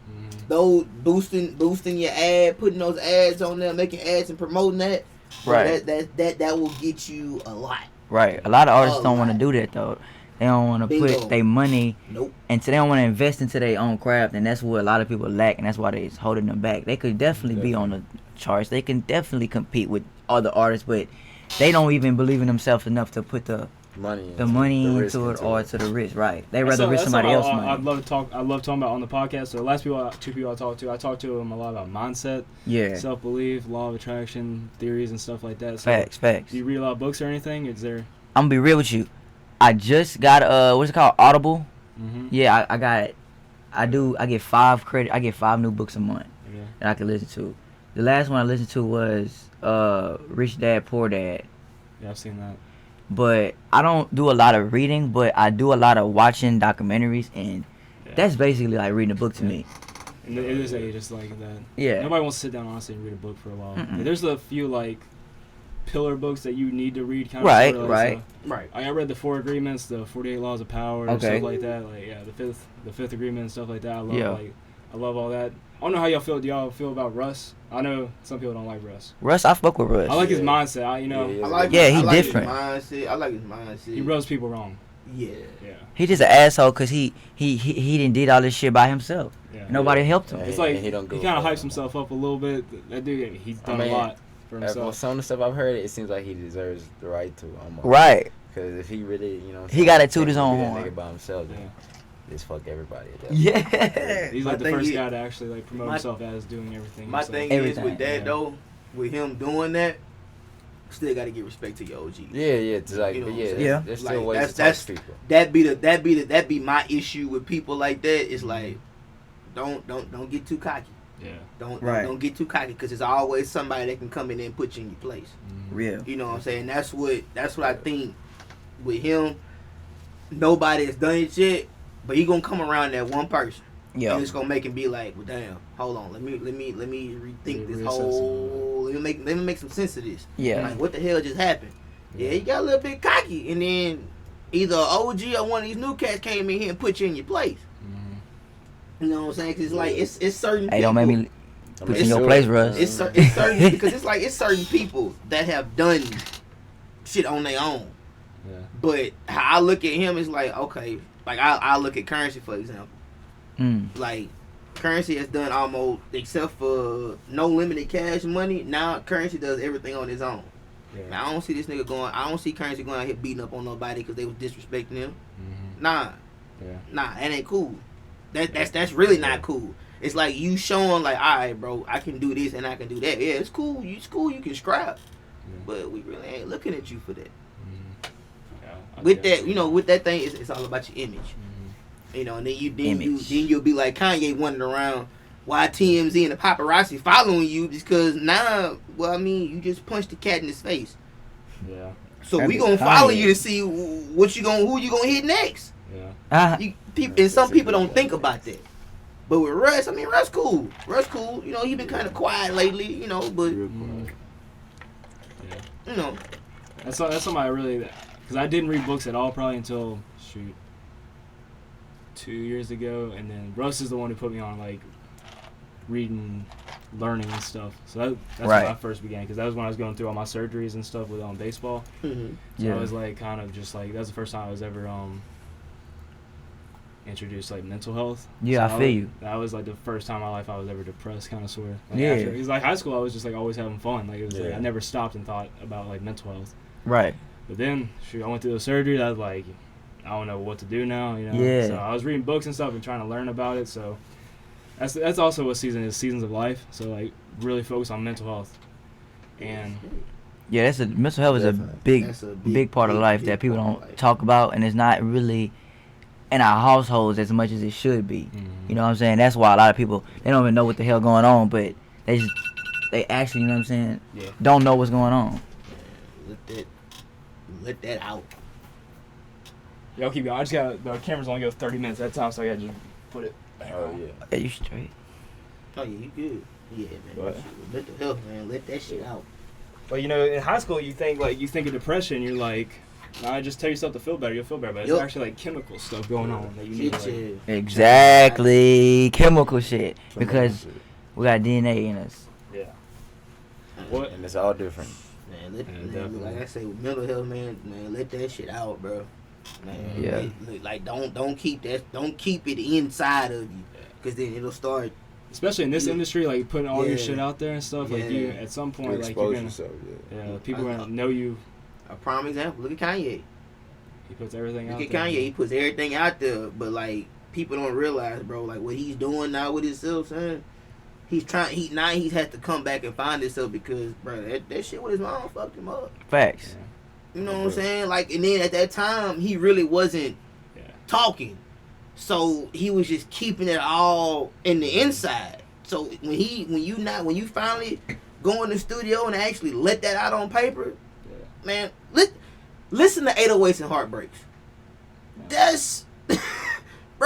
F: Those boosting your ad, putting those ads on there, making ads and promoting that.
A: Right.
F: That will get you a lot.
A: Right. A lot of artists don't want to do that though. They don't want to put their money into. They don't want to invest into their own craft, and that's what a lot of people lack, and that's why they're holding them back. They could definitely be on the charts. They can definitely compete with other artists, but they don't even believe in themselves enough to put the money into it or to the risk. Right. They rather risk somebody else's money.
E: I love talking about on the podcast. So the last two people I talked to them a lot about mindset, self-belief, law of attraction theories and stuff like that. So
A: Facts.
E: Do you read a lot of books or anything? Is there?
A: I'm gonna be real with you. I just got what's it called, Audible. Yeah, I got it. I get 5 credit. I get 5 new books a month that I can listen to. The last one I listened to was Rich Dad Poor Dad.
E: Yeah, I've seen that.
A: But I don't do a lot of reading, but I do a lot of watching documentaries, and that's basically like reading a book to me.
E: And it is age, it's like that.
A: Yeah.
E: Nobody wants to sit down honestly and read a book for a while.
A: Mm-mm.
E: Like, there's a few like pillar books that you need to read. Kind
A: Right,
E: of.
A: right.
F: Right.
E: I read the 4 Agreements, the 48 Laws of Power, and
A: Okay.
E: stuff like that. Like the fifth agreement and stuff like that.
A: Yeah.
E: I love all that. I don't know how y'all feel. Do y'all feel about Russ? I know some people don't like Russ.
A: Russ, I fuck with Russ.
E: I like his mindset.
F: I like
A: Yeah,
F: his,
A: he
F: I like
A: different.
F: His mindset. I like his mindset.
E: He rubs people wrong.
F: Yeah.
E: Yeah.
A: He just an asshole because he didn't did all this shit by himself.
E: Yeah.
A: Nobody helped him.
B: Yeah.
E: It's like
B: He
E: he
B: don't go
E: kind of
B: for
E: hypes
B: it.
E: himself up a little bit. That dude, he's done
B: mean,
E: a lot for
B: Well,
E: himself.
B: some of the stuff I've heard, it seems like he deserves the right to almost.
A: Right.
B: Because if he really, you know,
A: He gotta toot his own
B: that
A: horn.
B: nigga by himself, then
E: Yeah.
B: just fuck everybody. At that
A: Yeah.
E: He's
F: My
E: like the
F: thing
E: first
F: is-
E: guy to actually like promote
F: my-
E: himself as doing everything.
F: My
E: himself.
F: thing
A: Everything.
F: is with that
E: Yeah.
F: though, with him doing that, still got to give respect to your OG.
B: Yeah, it's like,
F: You know what I'm
B: yeah,
F: saying?
A: Yeah.
B: there's
F: Like,
B: still ways
F: that's-
B: to talk to people.
F: That be my issue with people like that. It's like, don't get too cocky.
E: Yeah.
F: Don't get too cocky because there's always somebody that can come in there and put you in your place.
A: Real.
F: You know what I'm saying? That's what I think with him. Nobody has done it yet, but he gonna come around that one person.
A: Yeah.
F: And it's gonna make him be like, well, damn, hold on, let me rethink this
E: Reassess
F: whole. Let me make some sense of this.
A: Yeah.
F: Like, what the hell just happened? Yeah, he got a little bit cocky, and then either OG or one of these new cats came in here and put you in your place. You know what I'm saying? 'Cause it's like it's certain.
A: Hey, don't make
F: people-
A: me put you in your place, Russ.
F: It's certain because it's certain people that have done shit on their own.
E: Yeah.
F: But how I look at him is like, okay, like I look at Currency for example. Like Currency has done almost, except for no limited cash money. Now Currency does everything on his own.
E: Yeah.
F: Now, I don't see this nigga going. I don't see Currency going out here beating up on nobody because they was disrespecting him.
E: Mm-hmm.
F: Nah,
E: Yeah.
F: that ain't cool. That's really not cool. It's like you showing like, all right, bro, I can do this and I can do that. Yeah, it's cool. It's cool. You can scrap, but we really ain't looking at you for that.
E: Yeah.
F: With that, you know, with that thing, it's all about your image. You know, and then you'll be like Kanye wandering around. Why TMZ and the paparazzi following you? Because now, well, I mean, you just punched the cat in his face.
E: Yeah.
F: So
A: That
F: we
A: is
F: gonna follow
A: Kanye.
F: you to see who you gonna hit next.
E: Yeah.
F: And some people don't think about that. But with Russ, I mean, Russ cool. You know, he been kind of quiet lately. You know, but
E: Yeah.
F: you know,
E: That's something I really, because I didn't read books at all probably until 2 years ago, and then Russ is the one who put me on like reading, learning and stuff. So that's
A: Right.
E: when I first began, because that was when I was going through all my surgeries and stuff with baseball. So
A: Yeah.
E: I was like kind of just like, that was the first time I was ever introduced like mental health.
A: Yeah,
E: So
A: I feel you.
E: That was like the first time in my life I was ever depressed, kind of sort of. Like,
A: Yeah.
E: Because like high school, I was just like always having fun. Like it was like
B: Yeah.
E: I never stopped and thought about like mental health.
A: Right.
E: But then, I went through the surgery. I was like, I don't know what to do now. You know.
A: Yeah.
E: So I was reading books and stuff and trying to learn about it. So that's also what season is, Seasons of Life. So like really focus on mental health. And
A: Yeah, mental health is a
F: That's a
A: big part of life that people
F: part of
A: don't
F: life.
A: talk about, and it's not really in our households as much as it should be. You know what I'm saying? That's why a lot of people, they don't even know what the hell going on, but they actually, you know what I'm saying,
F: Yeah.
A: don't know what's going on.
F: Let that out.
E: y'all keep going. I just got the camera's only go 30 minutes at a time, so I gotta just put it back
B: Oh
E: on.
B: yeah.
A: Are you straight?
F: Oh yeah, you good. Yeah, man.
E: What?
F: Mental health, man. Let that shit out.
E: But you know, in high school, you think of depression, you're like, nah, just tell yourself to feel better. You'll feel better. But it's
F: Yup.
E: actually like chemical stuff going on that you need
F: Get
E: to like,
F: your
A: Exactly. Chemical shit. Because we got DNA in us.
E: yeah. What?
B: And it's all different.
F: man.
E: definitely.
F: Like I say, with mental health, man, let that shit out, bro. Man,
A: Yeah.
F: like don't keep it inside of you, cause then it'll start.
E: Especially in this
F: Yeah.
E: industry, like putting all your
F: Yeah.
E: shit out there and stuff. Like you,
F: Yeah.
E: at some
B: You
E: point, like
B: expose
E: you're gonna,
B: yourself,
E: yeah, people are gonna know you.
F: A prime example. Look at Kanye.
E: He puts everything out
F: Look at
E: there.
F: Kanye. He puts everything out there, but like people don't realize, bro. Like what he's doing now with himself, son. He's had to come back and find himself because, bro, that shit with his mom fucked him up.
A: Facts.
F: You know what I'm saying? Like, and then at that time, he really wasn't
E: Yeah.
F: talking, so he was just keeping it all in the inside. So when you finally go in the studio and actually let that out on paper, man, listen to 808s and Heartbreaks. That's, bro,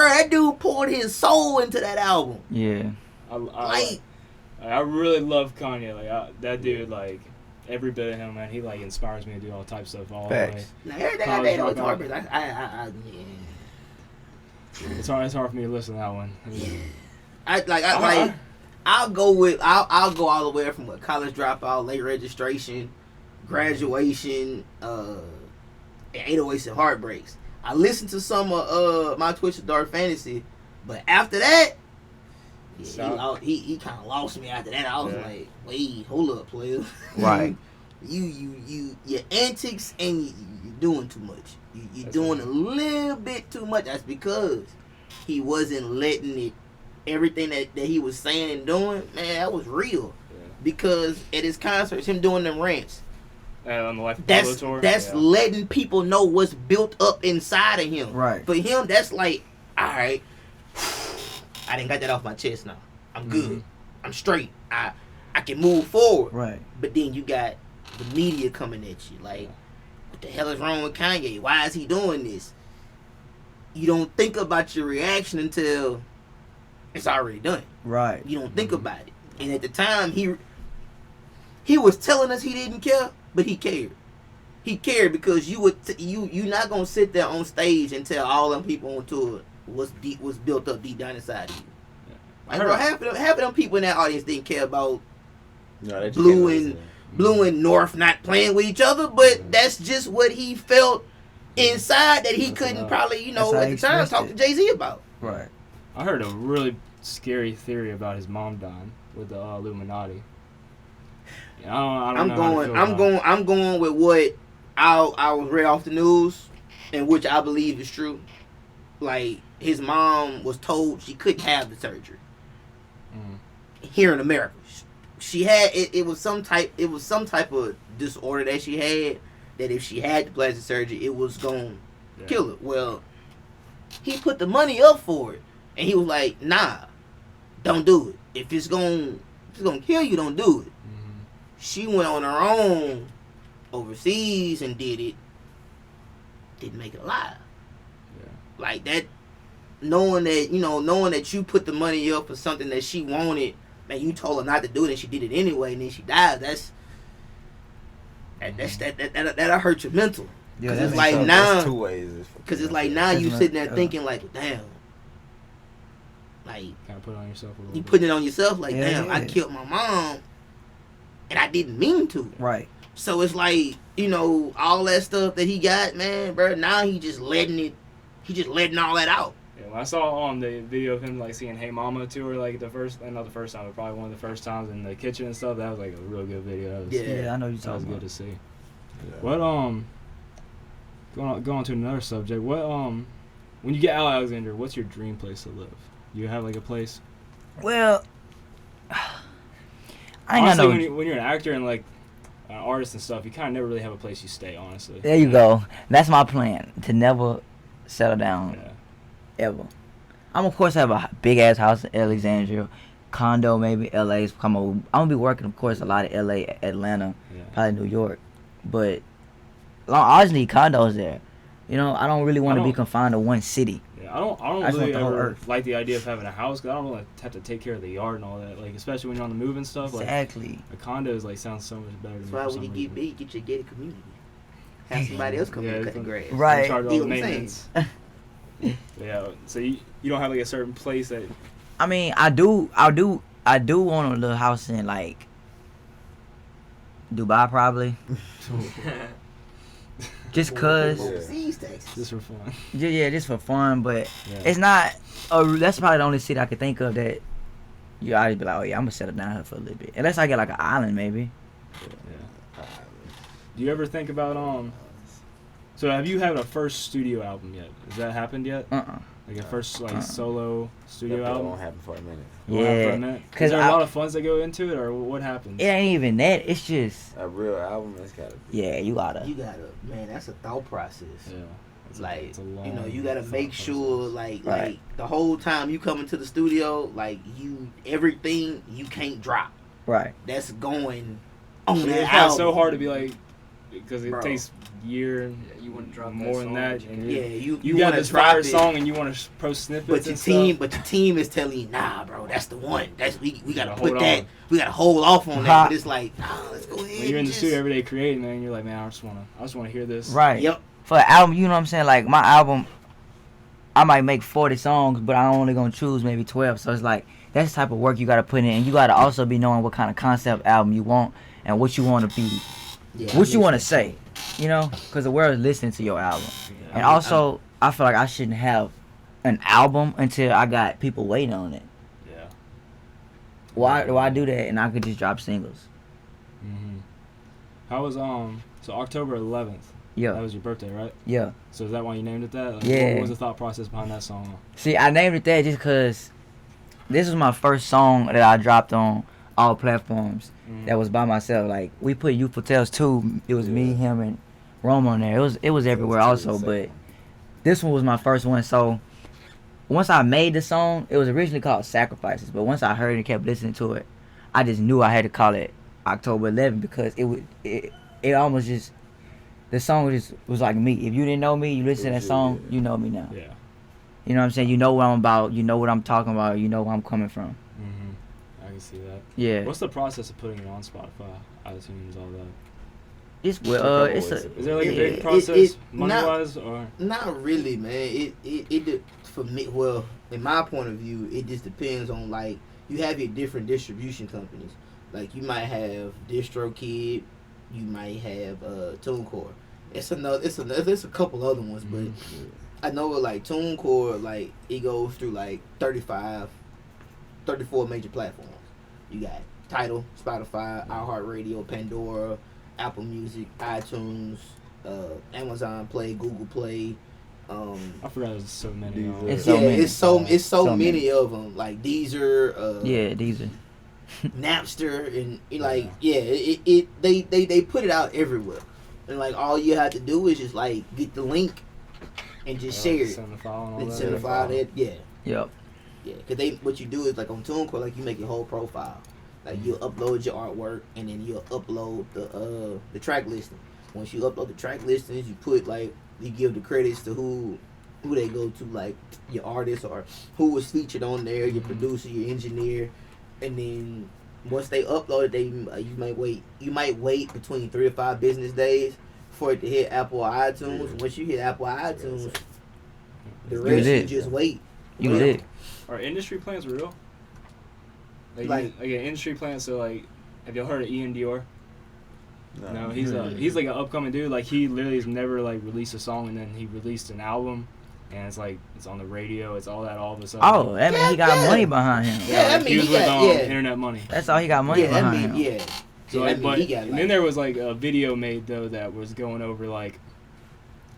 F: that dude poured his soul into that album.
A: Yeah.
E: I really love Kanye. Like that dude, like every bit of him, man. He like inspires me to do all types of stuff all the way.
F: Now everything I did on Target, yeah.
E: It's hard for me to listen to that one.
F: I'll go all the way from college dropout, late registration, graduation, and 808s and heartbreaks. I listened to some of my Twitch of Dark Fantasy, but after that, he kind of lost me. After that, I was like, wait, hold up, player.
A: Right.
F: your antics and you're doing too much. You're doing a little bit too much. That's because he wasn't letting it. Everything that he was saying and doing, man, that was real. Yeah. Because at his concerts, him doing them rants,
E: on the Life of Pablo tour,
F: that's letting people know what's built up inside of him.
A: Right.
F: For him, that's like, all right, I didn't got that off my chest now. I'm good. I'm straight. I can move forward.
A: Right.
F: But then you got the media coming at you like, what the hell is wrong with Kanye? Why is he doing this? You don't think about your reaction until it's already done.
A: Right.
F: You don't think about it. And at the time, he was telling us he didn't care, but he cared. He cared because you're not gonna sit there on stage and tell all them people on tour what's built up deep down inside of you. Yeah. Like, bro, half of them people in that audience didn't care about Blue and North not playing with each other, but that's just what he felt inside that he couldn't probably, at the time talk to Jay-Z about.
A: Right.
E: I heard a really scary theory about his mom dying with the Illuminati. Yeah, I'm
F: going with what I was read off the news, and which I believe is true. Like, his mom was told she couldn't have the surgery here in America. She had it was some type of disorder that she had, that if she had the plastic surgery, it was gonna kill her. Well, he put the money up for it. And he was like, nah, don't do it. If it's gonna kill you, don't do it. Mm-hmm. She went on her own overseas and did it. Didn't make it alive. Yeah. Like that, knowing that you put the money up for something that she wanted, and you told her not to do it and she did it anyway, and then she died, that'll hurt your mental.
B: Yeah,
F: it's like now,
B: two ways.
F: Because it's like now you sitting there thinking like, damn. Like,
E: kind of put it on yourself a little
F: you
E: bit.
F: putting it on yourself like, damn, I killed my mom, and I didn't mean to.
A: Right.
F: So it's like, all that stuff that he got, man, bro. Now he just letting all that out.
E: Yeah, when I saw the video of him like seeing Hey Mama tour, like not the first time, but probably one of the first times in the kitchen and stuff. That was like a real good video.
A: Yeah, I know you talking about.
E: That was good to see. Yeah. What going on to another subject. What when you get out of Alexandria, what's your dream place to live? You have like a place?
A: Well,
E: honestly, when you're an actor and like an artist and stuff, you kind of never really have a place you stay. Honestly.
A: There you go. That's my plan, to never settle down, ever. I'm of course have a big ass house in Alexandria, condo maybe LA. I'm gonna be working, of course, a lot of LA, Atlanta, probably New York, but I just need condos there. I don't really want to be confined to one city.
E: I don't really ever like the idea of having a house, because I don't really have to take care of the yard and all that. Like, especially when you're on the move and stuff.
A: Exactly.
E: Like, a condo is like sounds so much better.
F: That's why when you get big, get your gated community. Have somebody else come and cut the grass.
A: Right.
E: Charge all the maintenance. Yeah. So you don't have like a certain place that.
A: I mean, I do want a little house in like Dubai, probably. Just cause.
E: Just for fun.
A: Yeah, just for fun, but it's not. That's probably the only city I could think of that you always be like, oh yeah, I'm gonna settle down here for a little bit. Unless I get like an island, maybe.
E: Yeah. Do you ever think about So have you had a first studio album yet? Has that happened yet? Like a first solo studio album?
B: Won't happen for a minute.
A: Yeah.
E: Is there a lot of funds that go into it, or what happens?
A: It ain't even that. It's just
B: a real album. It's gotta be.
A: Yeah, you gotta.
F: Man, that's a thought process.
E: Yeah.
F: It's a long, you gotta make sure, like the whole time you come into the studio, like everything you can't drop.
A: Right.
F: That's going on that
E: album.
F: album.
E: It's so hard to be like, because it
F: Bro.
E: takes year
G: Yeah, you wouldn't drop
E: more
G: that
E: than
G: song,
E: that,
G: but
E: and
G: you
F: Yeah,
E: you
F: you
E: got
F: wanna
E: this
F: drop
E: fire
F: it,
E: song and you want to post snippets.
F: but your
E: and
F: team,
E: stuff.
F: but your team is telling you, nah, bro, that's the one. That's we gotta
E: gotta
F: put
E: hold
F: that.
E: on.
F: We gotta hold off on that. But it's like, nah, let's go ahead.
E: When you're in the
F: and
E: studio every day creating, man, you're like, man, I just wanna hear this.
A: Right.
F: Yep.
A: For an album, you know what I'm saying? Like my album, I might make 40 songs, but I'm only gonna choose maybe 12. So it's like that's the type of work you gotta put in, and you gotta also be knowing what kind of concept album you want and what you want to be,
F: Yeah,
A: what you want to say, you know, because the world is listening to your album. And also, I feel like I shouldn't have an album until I got people waiting on it.
E: Yeah.
A: Why do that? And I could just drop singles.
E: Mm-hmm. How was so October 11th?
A: Yeah,
E: That was your birthday, right?
A: yeah.
E: So is that why you named it that? Like,
A: Yeah.
E: What was the thought process behind that song?
A: See, I named it that just because this was my first song that I dropped on all platforms. That was by myself. Like we put Youthful Tales 2. It was me, him, and Rome on there. It was everywhere also, but this one was my first one. So once I made the song, it was originally called Sacrifices. But once I heard it and kept listening to it, I just knew I had to call it October 11th because it almost just the song just was like me. If you didn't know me, you listen to that song, you know me now.
E: Yeah.
A: You know what I'm saying? You know what I'm about. You know what I'm talking about. You know where I'm coming from.
E: Mm-hmm. I can see that.
A: Yeah.
E: What's the process of putting it on Spotify, iTunes, all that?
A: It's
E: Is there like a big
F: it-
E: process,
F: it-
E: money
F: not-
E: wise, or?
F: Not really, man. It for me. Well, in my point of view, it just depends on like you have your different distribution companies. Like you might have DistroKid, you might have TuneCore. It's a couple other ones, but I know with like TuneCore, like it goes through like 34 major platforms. You got Tidal, Spotify, iHeartRadio, Pandora, Apple Music, iTunes, Amazon Play, Google Play.
E: I forgot there's so many.
A: It's so many.
F: It's so
A: So many.
F: many of them. Like Deezer,
A: Yeah, these are.
F: Napster, and they put it out everywhere, and like all you have to do is just like get the link and just share it.
E: Send the file and all
F: And
E: that.
F: send the file that, yeah.
A: Yep.
F: Yeah, cause what you do is like on TuneCore, like you make your whole profile, like you'll upload your artwork and then you'll upload the track listing. Once you upload the track listings, you put like you give the credits to who they go to, like your artist or who was featured on there, your producer, your engineer, and then once they upload it, you might wait between 3 to 5 business days for it to hit Apple or iTunes. Once you hit Apple or iTunes, the rest you just wait.
A: You lit.
E: Are industry plans real?
F: Like
E: an industry plan. So like, have y'all heard of Ian Dior? No, he's like an upcoming dude. Like he literally has never like released a song, and then he released an album, and it's on the radio. It's all of a sudden.
A: Oh, that mean he got money behind him.
F: Yeah, that
E: he
F: mean
E: was
F: he
E: with
F: got
E: internet money.
A: That's all he got money
F: yeah, that
A: behind
F: mean
A: him.
F: yeah.
E: So
F: Yeah,
E: like, but
F: he got
E: and then there was like a video made though that was going over like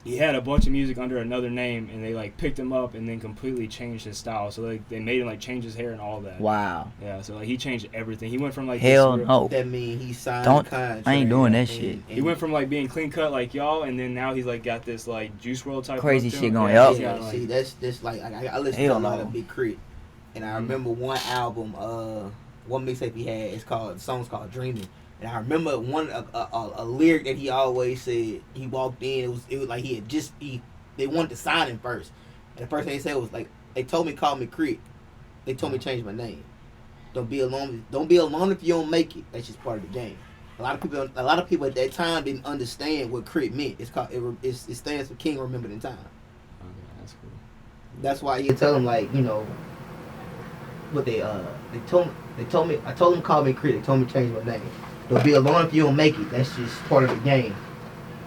E: he had a bunch of music under another name, and they like picked him up and then completely changed his style. So like they made him like change his hair and all that.
A: Wow.
E: Yeah, so like he changed everything. He went from like
A: Hell
E: this,
A: no.
F: That mean he signed
A: Don't-
F: the contract.
A: I ain't doing that
F: and-
A: shit.
F: and-
E: He went from like being clean cut like y'all, and then now he's like got this like Juice WRLD type
A: Crazy
E: look to
A: shit
E: him.
A: going
E: Yeah,
A: up.
E: he's
F: Yeah,
E: got, like-
F: see, that's like I listen
A: Hell
F: to a lot
A: no.
F: of Big Crit, and I remember one album, one mixtape he had. The song's called Dreaming, and I remember a lyric that he always said. He walked in, it was like they wanted to sign him first, and the first thing he said was like, they told me call me Crit, they told me change my name. Don't be alone if you don't make it. That's just part of the game. A lot of people at that time didn't understand what Crit meant. It stands for King Remembered in Time.
E: Okay, that's cool.
F: That's why you tell them like, you know, what I told them to call me Crit. They told me to change my name. Don't be alone if you don't make it. That's just part of the game.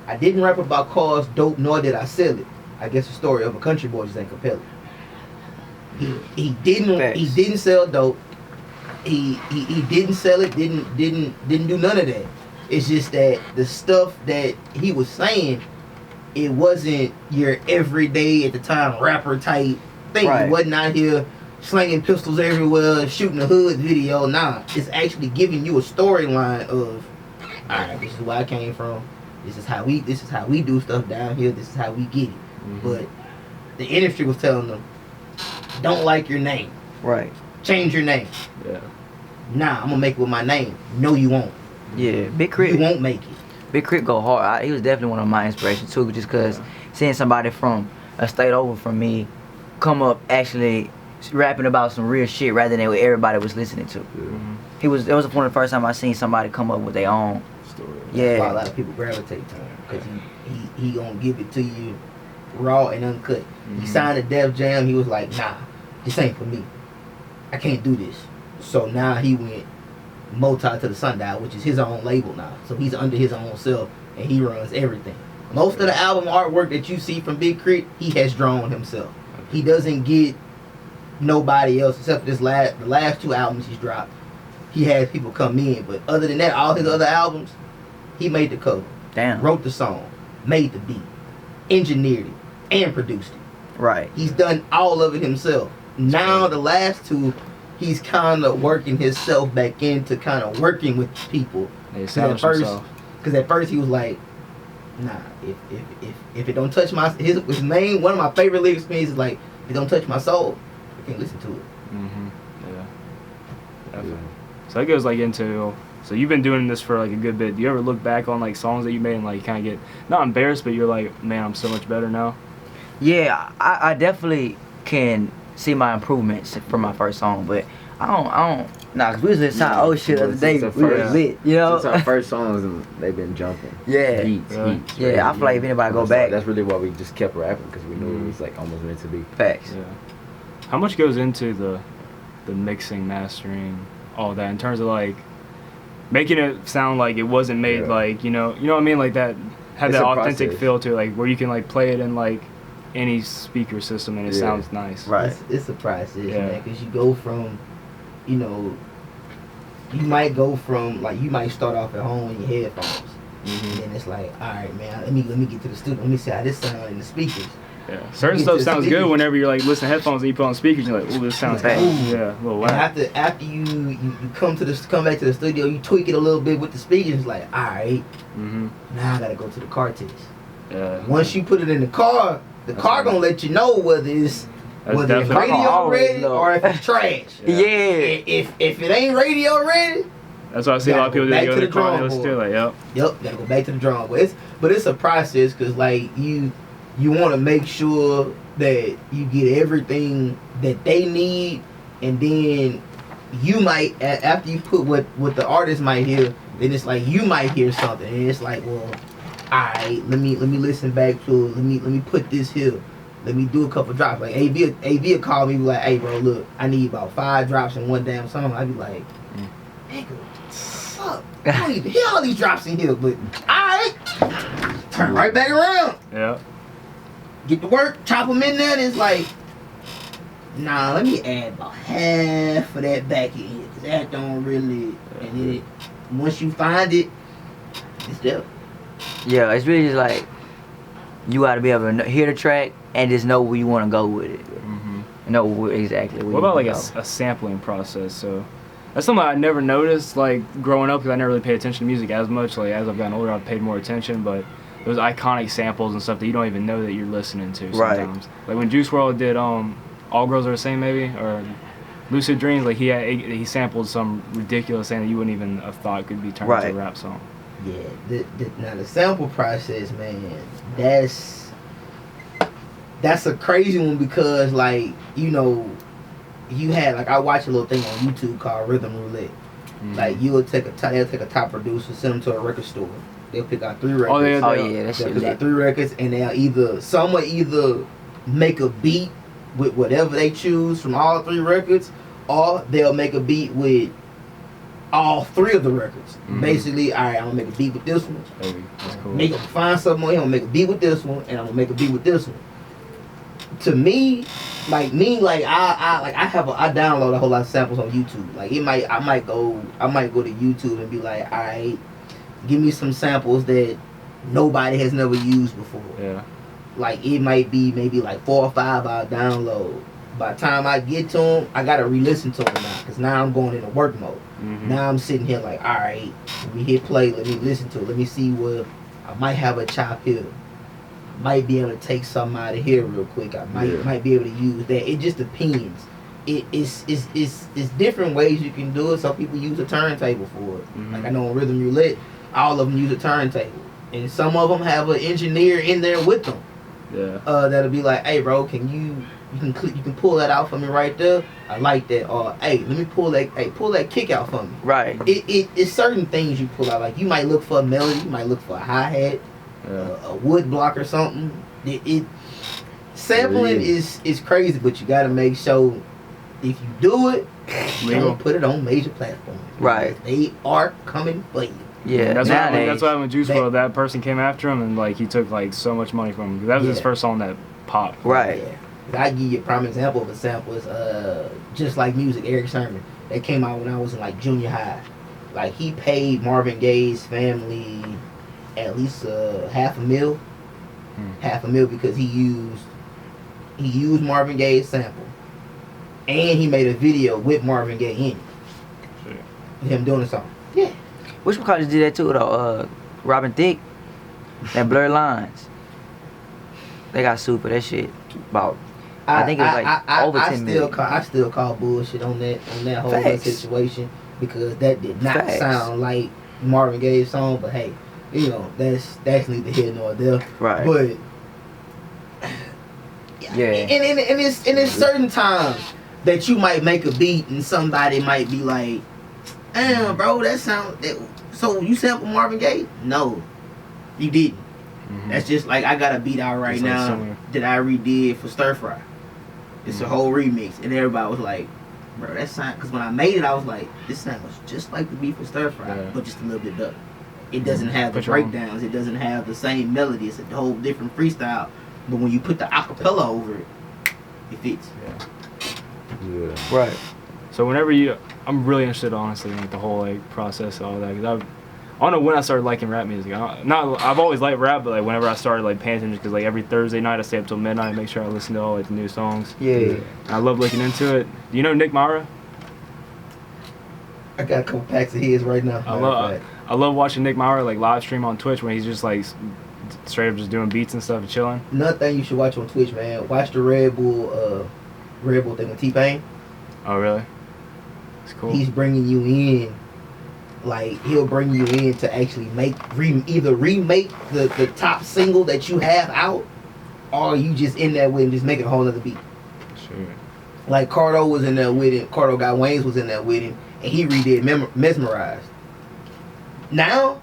F: I didn't rap about cars, dope, nor did I sell it. I guess the story of a country boy just ain't compelling. He didn't sell dope. He didn't sell it. Didn't do none of that. It's just that the stuff that he was saying, it wasn't your everyday at the time rapper type thing.
A: Right.
F: It wasn't out here slinging pistols everywhere, shooting a hood video. Nah, it's actually giving you a storyline of, alright, this is where I came from. This is how we do stuff down here. This is how we get it. But the industry was telling them, don't like your name.
A: Right.
F: Change your name.
B: Yeah.
F: Nah, I'm gonna make it with my name. No, you won't.
A: Yeah. Big
F: You
A: Crit.
F: won't make it.
A: Big Crit go hard. He was definitely one of my inspirations too, just because seeing somebody from a state over from me come up actually rapping about some real shit rather than what everybody was listening to. It was one of the first time I seen somebody come up with their own story.
F: That's why a lot of people gravitate to him, because he gonna give it to you raw and uncut. He signed a Def Jam. He was like, nah, this ain't for me. I can't do this. So now he went multi to the Sundial, which is his own label now. So he's under his own self and he runs everything. Most of the album artwork that you see from Big Crit, he has drawn himself. He doesn't get nobody else except for the last 2 albums he's dropped. He has people come in, but other than that, all his other albums, he made the cover.
A: Damn.
F: Wrote the song, made the beat, engineered it, and produced it.
A: Right.
F: He's done all of it himself. Now the last 2, he's kind of working himself back into kind of working with people. Because at first he was like, nah, if it don't touch my his one of my favorite lyrics is like, if it don't touch my soul, I can't listen to it.
E: Yeah. Definitely. So that goes like into, so you've been doing this for like a good bit. Do you ever look back on like songs that you made and like kind of get not embarrassed, but you're like, man, I'm so much better now? Yeah,
A: I definitely can see my improvements from my first song, but I don't. Nah, cause we was listening to old shit the other day. We was lit, you know.
B: Since our first songs, they've been jumping.
A: Yeah.
B: Heats.
A: Yeah, I feel like if anybody go back,
B: that's really why we just kept rapping, because we knew it was like almost meant to be.
A: Facts.
E: Yeah. How much goes into the mixing, mastering, all that in terms of like making it sound like it wasn't made like you know what I mean, like that had that authentic feel to it, like where you can like play it in like any speaker system and it sounds nice.
A: Right.
F: It's a process, man, because you go from, you know, you might start off at home with your headphones, and then it's like, all right, man, let me get to the studio, let me see how this sounds in the speakers.
E: Yeah, certain stuff sounds good whenever you're like listening to headphones and you put on speakers, you're like, ooh, this sounds good. Yeah, a little loud.
F: After you come back to the studio, you tweak it a little bit with the speakers. It's like, all right, now I gotta go to the car test.
E: Yeah.
F: Once you put it in the car gonna let you know whether it's radio ready or if it's trash. If it ain't radio ready,
E: that's why I see a lot of people do. Go to the car and listen to it, like,
F: yep, gotta go back to the drawing board. But it's a process, because like you want to make sure that you get everything that they need, and then you might, after you put what the artist might hear, then it's like you might hear something, and it's like, well, alright, let me listen back to it. Let me put this here. Let me do a couple drops. Like AV will call me, be like, hey bro, look, I need about 5 drops in one damn song. I'd be like, nigga, fuck, I don't even hear all these drops in here, but alright, turn right back around.
E: Yeah.
F: Get to work, chop them in there, and it's like, nah, let me add about half of that back in here, because that don't really, and then once you find it, it's there.
A: Yeah, it's really just like, you gotta be able to hear the track and just know where you want to go with it. Know exactly where
E: what about like a sampling process? So that's something I never noticed like growing up, because I never really paid attention to music as much. Like as I've gotten older, I've paid more attention, but those iconic samples and stuff that you don't even know that you're listening to sometimes. Right. Like when Juice WRLD did All Girls Are the Same, maybe, or Lucid Dreams, like he sampled some ridiculous thing that you wouldn't even have thought could be turned into a rap song.
F: Yeah, now the sample process, man, that's a crazy one, because like, you know, you had, like, I watch a little thing on YouTube called Rhythm Roulette. Like they'll take a top producer, send them to a record store. They'll pick out 3 records. They'll pick out 3 records, and some will either make a beat with whatever they choose from all 3 records, or they'll make a beat with all 3 of the records. Basically, all right, I'm gonna make a beat with this one.
E: That's cool.
F: Find something on here. I'm gonna make a beat with this one, and I'm gonna make a beat with this one. To me, I download a whole lot of samples on YouTube. Like I might go to YouTube and be like, all right, give me some samples that nobody has never used before.
E: Yeah.
F: Like it might be maybe like 4 or 5 I'll download. By the time I get to them, I gotta re-listen to them now, because now I'm going into work mode. Now I'm sitting here like, all right, let me hit play, let me listen to it, let me see where I might have a chop here. Might be able to take something out of here real quick. I might be able to use that. It just depends. It's different ways you can do it. Some people use a turntable for it. Like I know on Rhythm Roulette, all of them use a turntable, and some of them have an engineer in there with them.
E: Yeah.
F: That'll be like, hey, bro, you can pull that out for me right there. I like that. Or hey, let me pull that kick out for me.
A: Right.
F: It's certain things you pull out. Like you might look for a melody, you might look for a hi hat, a wood block or something. Sampling is crazy, but you gotta make sure if you do it, don't put it on major platforms.
A: Right.
F: They are coming for you.
E: Yeah, that's why when Juice WRLD, that person came after him and like he took like so much money from him. That was his first song that popped.
A: Right.
F: Yeah. I give you a prime example of a sample is Just Like Music, Eric Sermon. That came out when I was in like junior high. Like he paid Marvin Gaye's family at least $500,000. $500,000 because he used Marvin Gaye's sample. And he made a video with Marvin Gaye in it.
E: Shit.
F: With him doing the song. Yeah.
A: Which college did that too though? Robin Thicke, that Blurred Lines. They got sued for that shit. About I think it was like over 10 million.
F: I still call bullshit on that whole little situation because that did not sound like Marvin Gaye's song. But hey, you know that's neither here nor there.
A: Right.
F: But
A: yeah.
F: And it's certain times that you might make a beat and somebody might be like, damn, bro, that sound. So you sampled Marvin Gaye? No, you didn't. Mm-hmm. That's just like I got a beat out right now that I redid for Stir Fry. It's a whole remix, and everybody was like, "Bro, that sound." Because when I made it, I was like, "This sounds just like the beat for Stir Fry, but just a little bit better." It doesn't have the breakdowns. It doesn't have the same melody. It's a whole different freestyle. But when you put the acapella over it, it fits.
B: Yeah.
A: Right.
E: So whenever I'm really interested, honestly, in like the whole like process and all that. Cause I don't know when I started liking rap music. I've always liked rap, but like whenever I started like paying attention, because like every Thursday night I stay up till midnight and make sure I listen to all like the new songs.
A: Yeah.
E: I love looking into it. Do you know Nick Mara?
F: I got a couple packs of his right now.
E: I love watching Nick Mara like live stream on Twitch when he's just like straight up just doing beats and stuff and chilling.
F: Another thing you should watch on Twitch, man. Watch the Red Bull thing with T-Pain.
E: Oh really? It's cool.
F: He's bringing you in. Like he'll bring you in to actually either remake the top single that you have out, or you just in there with him, just make it a whole other beat.
E: Sure.
F: Like Cardo was in there with him. Cardo Got Wayne's was in there with him, and he redid Mesmerized. Now,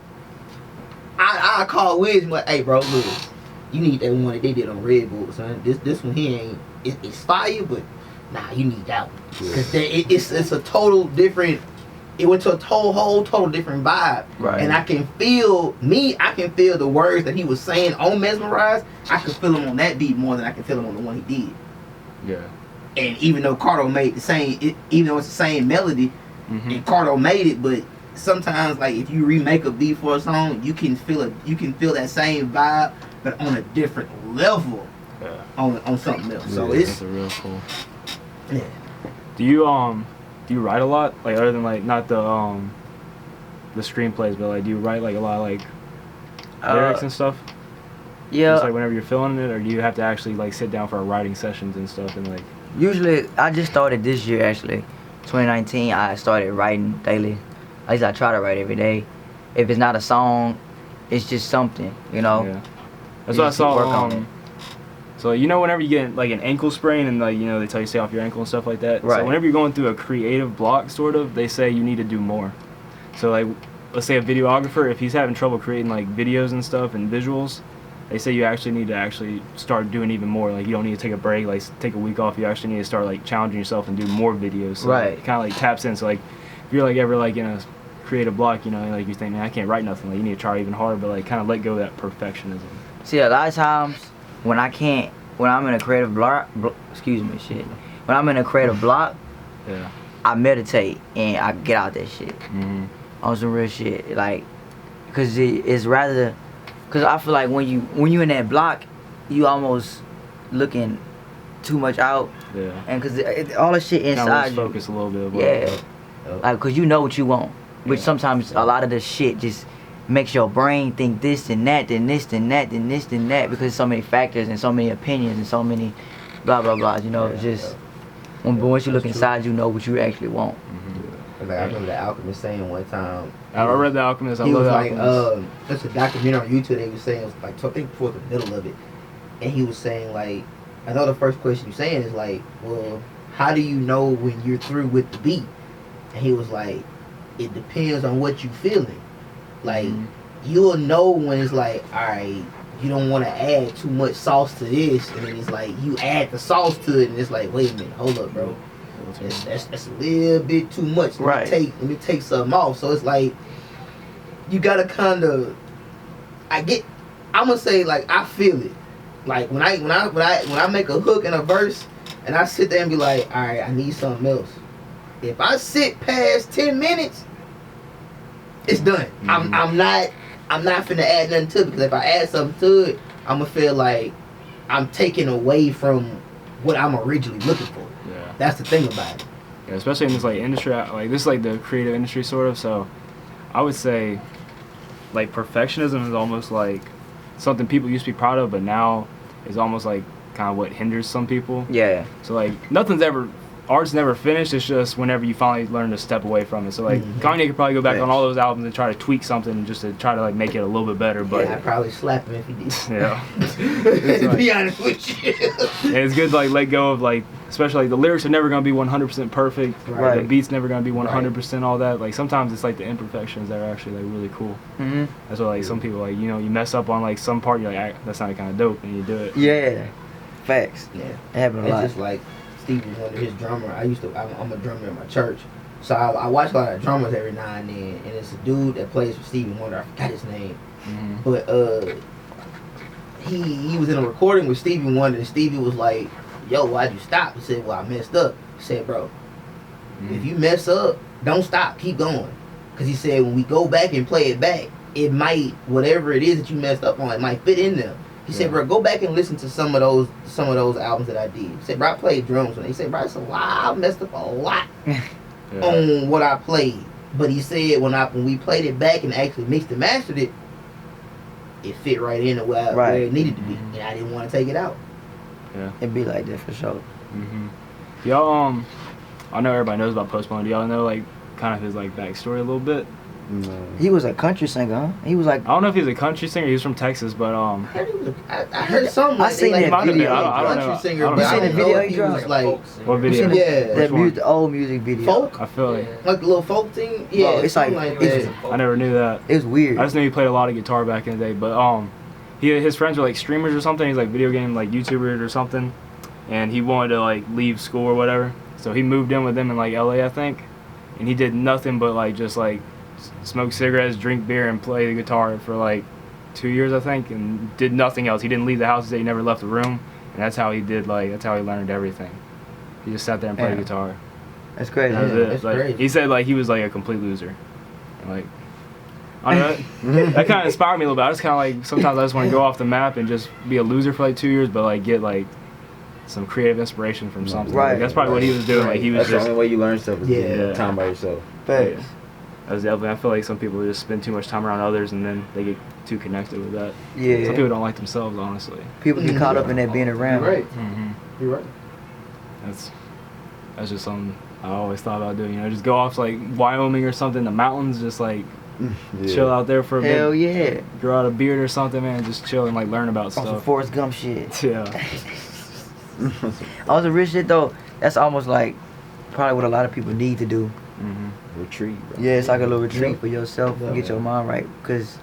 F: I call Wiz like, hey bro, look, you need that one that they did on Red Bull, son. This one here ain't it's fire, but nah, you need that one because it's a total different. It went to a total different vibe.
A: Right.
F: And I can feel the words that he was saying on Mesmerized. I can feel them on that beat more than I can feel them on the one he did.
E: Yeah.
F: And even though Cardo made the same, even though it's the same melody, and Cardo made it, but sometimes like if you remake a beat for a song, you can feel that same vibe, but on a different level.
E: Yeah.
F: On something else.
E: Yeah,
F: So it's
E: that's a real cool.
F: Yeah.
E: Do you write a lot? Like other than like not the screenplays, but like do you write like a lot of like lyrics and stuff?
A: Yeah.
E: Just like whenever you're feeling it, or do you have to actually like sit down for writing sessions and stuff and like?
A: Usually, I just started this year actually, 2019. I started writing daily. At least I try to write every day. If it's not a song, it's just something, you know.
E: Yeah. That's what I saw. So you know whenever you get like an ankle sprain and like you know they tell you to stay off your ankle and stuff like that.
A: Right.
E: So whenever you're going through a creative block, sort of, they say you need to do more. So like, let's say a videographer, if he's having trouble creating like videos and stuff and visuals, they say you actually need to start doing even more. Like you don't need to take a break, like take a week off. You actually need to start like challenging yourself and do more videos. So
A: right.
E: It kind of like taps in. So like, if you're like ever like in a creative block, you know, like you think, man, I can't write nothing. Like you need to try even harder, but like kind of let go of that perfectionism.
A: See, a lot of times when I'm in a creative block, when I'm in a creative block,
E: yeah,
A: I meditate and I get out that shit. On some real shit, like, cause it's rather, cause I feel like when you in that block, you almost looking too much out.
E: Yeah.
A: And cause all the shit inside you.
E: Focus a little bit.
A: Yeah. Like, cause you know what you want, which sometimes a lot of the shit just makes your brain think this and that, then this, then that, then this, then that, because so many factors and so many opinions and so many blah blah blah. You know, it's just but once you look inside, you know what you actually want.
F: Cause like I remember the Alchemist saying one time.
E: I read The Alchemist. I
F: He
E: love
F: was
E: The
F: like,
E: Alchemist.
F: there's a documentary on YouTube. They was saying, it was like, I think towards the middle of it, and he was saying like, I know the first question you're saying is like, well, how do you know when you're through with the beat? And he was like, it depends on what you feeling. Like, you'll know when it's like, all right, you don't want to add too much sauce to this, and then it's like you add the sauce to it, and it's like, wait a minute, hold up, bro. That's a little bit too much. Let me take something off. So it's like you gotta kind of. I'm gonna say like I feel it. Like when I make a hook in a verse, and I sit there and be like, all right, I need something else. If I sit past 10 minutes, it's done. I'm not finna add nothing to it, because if I add something to it, I'm gonna feel like I'm taking away from what I'm originally looking for.
E: Yeah.
F: That's the thing about it.
E: Yeah, especially in this like industry, like this is like the creative industry sort of. So, I would say, like perfectionism is almost like something people used to be proud of, but now is almost like kind of what hinders some people.
A: Yeah.
E: So like art's never finished. It's just whenever you finally learn to step away from it. So like Kanye could probably go back on all those albums and try to tweak something just to try to like make it a little bit better. But
F: I'd probably slap him if he did.
E: Yeah.
F: To be honest with you.
E: And it's good to like let go of like, especially like the lyrics are never gonna be 100% perfect.
A: Right.
E: The beat's never gonna be 100% all that. Like sometimes it's like the imperfections that are actually like really cool.
A: Mm-hmm.
E: That's what like some people like, you know, you mess up on like some part, you're like, that's not kind of dope, and you do it.
A: Yeah. Facts.
F: Yeah.
A: It happened a lot.
F: It's just like Stevie Wonder, his drummer. I'm a drummer in my church, so I watch a lot of drummers every now and then, and it's a dude that plays for Stevie Wonder. I forgot his name, but he was in a recording with Stevie Wonder, and Stevie was like, "Yo, why'd you stop?" He said, "Well, I messed up." He said, "Bro, if you mess up, don't stop, keep going," because he said when we go back and play it back, it might, whatever it is that you messed up on, it might fit in there. He said, bro, go back and listen to some of those albums that I did. He said, bro, I played drums on it. He said, bro, it's a lot. I messed up a lot on what I played. But he said when we played it back and actually mixed and mastered it, it fit right in where it needed to be. And I didn't want to take it out.
E: Yeah.
A: It'd be like that for sure.
E: Y'all, I know everybody knows about Post Malone. Do y'all know like kind of his like backstory a little bit?
A: He was a country singer, huh? He was like,
E: I don't know if he's a country singer. He's from Texas, but
F: I heard something.
A: I seen that video.
E: I don't know.
F: Country singer,
E: I don't
F: but
E: know.
F: I
A: You seen
F: don't
A: the
F: know
A: video
F: if
A: he
F: he was
A: dropped?
F: like
E: What video?
A: the old music video.
F: folk,
E: I feel
F: like the little folk thing. Yeah,
A: Bro, it's
F: something
A: like-
F: that.
E: I never knew that.
A: It's weird.
E: I just knew he played a lot of guitar back in the day, but his friends were like streamers or something. He's like video game like YouTubers or something, and he wanted to like leave school or whatever. So he moved in with them in like LA, I think, and he did nothing but like just like smoke cigarettes, drink beer, and play the guitar for like 2 years, I think, and did nothing else. He didn't leave the house. He never left the room, and that's how he learned everything. He just sat there and played the guitar.
A: That's crazy.
E: That was it.
F: That's
E: Like,
F: crazy.
E: he said like he was like a complete loser. And, like, I don't know, that kind of inspired me a little bit. I just kind of like sometimes I just want to go off the map and just be a loser for like 2 years, but like get like some creative inspiration from something.
A: Right.
E: Like, that's probably what he was doing. Like he was
B: That's the
E: just
B: only way you learn stuff is
E: Yeah.
B: time by yourself.
A: Facts.
E: I feel like some people just spend too much time around others and then they get too connected with that.
A: Yeah.
E: Some people don't like themselves, honestly.
A: People get caught up in that being around.
F: You're right.
E: Mm-hmm.
F: You're right.
E: That's just something I always thought about doing. You know, just go off to like Wyoming or something, the mountains, just like chill out there for a bit.
A: Hell yeah.
E: Grow out a beard or something, man. Just chill and like learn about
A: On some
E: stuff.
A: Forrest Gump shit.
E: Yeah.
A: On some rich shit though, that's almost like probably what a lot of people need to do.
B: Retreat, bro.
A: Yeah, it's like a little retreat for yourself
F: Yeah.
A: and get your mind right. Because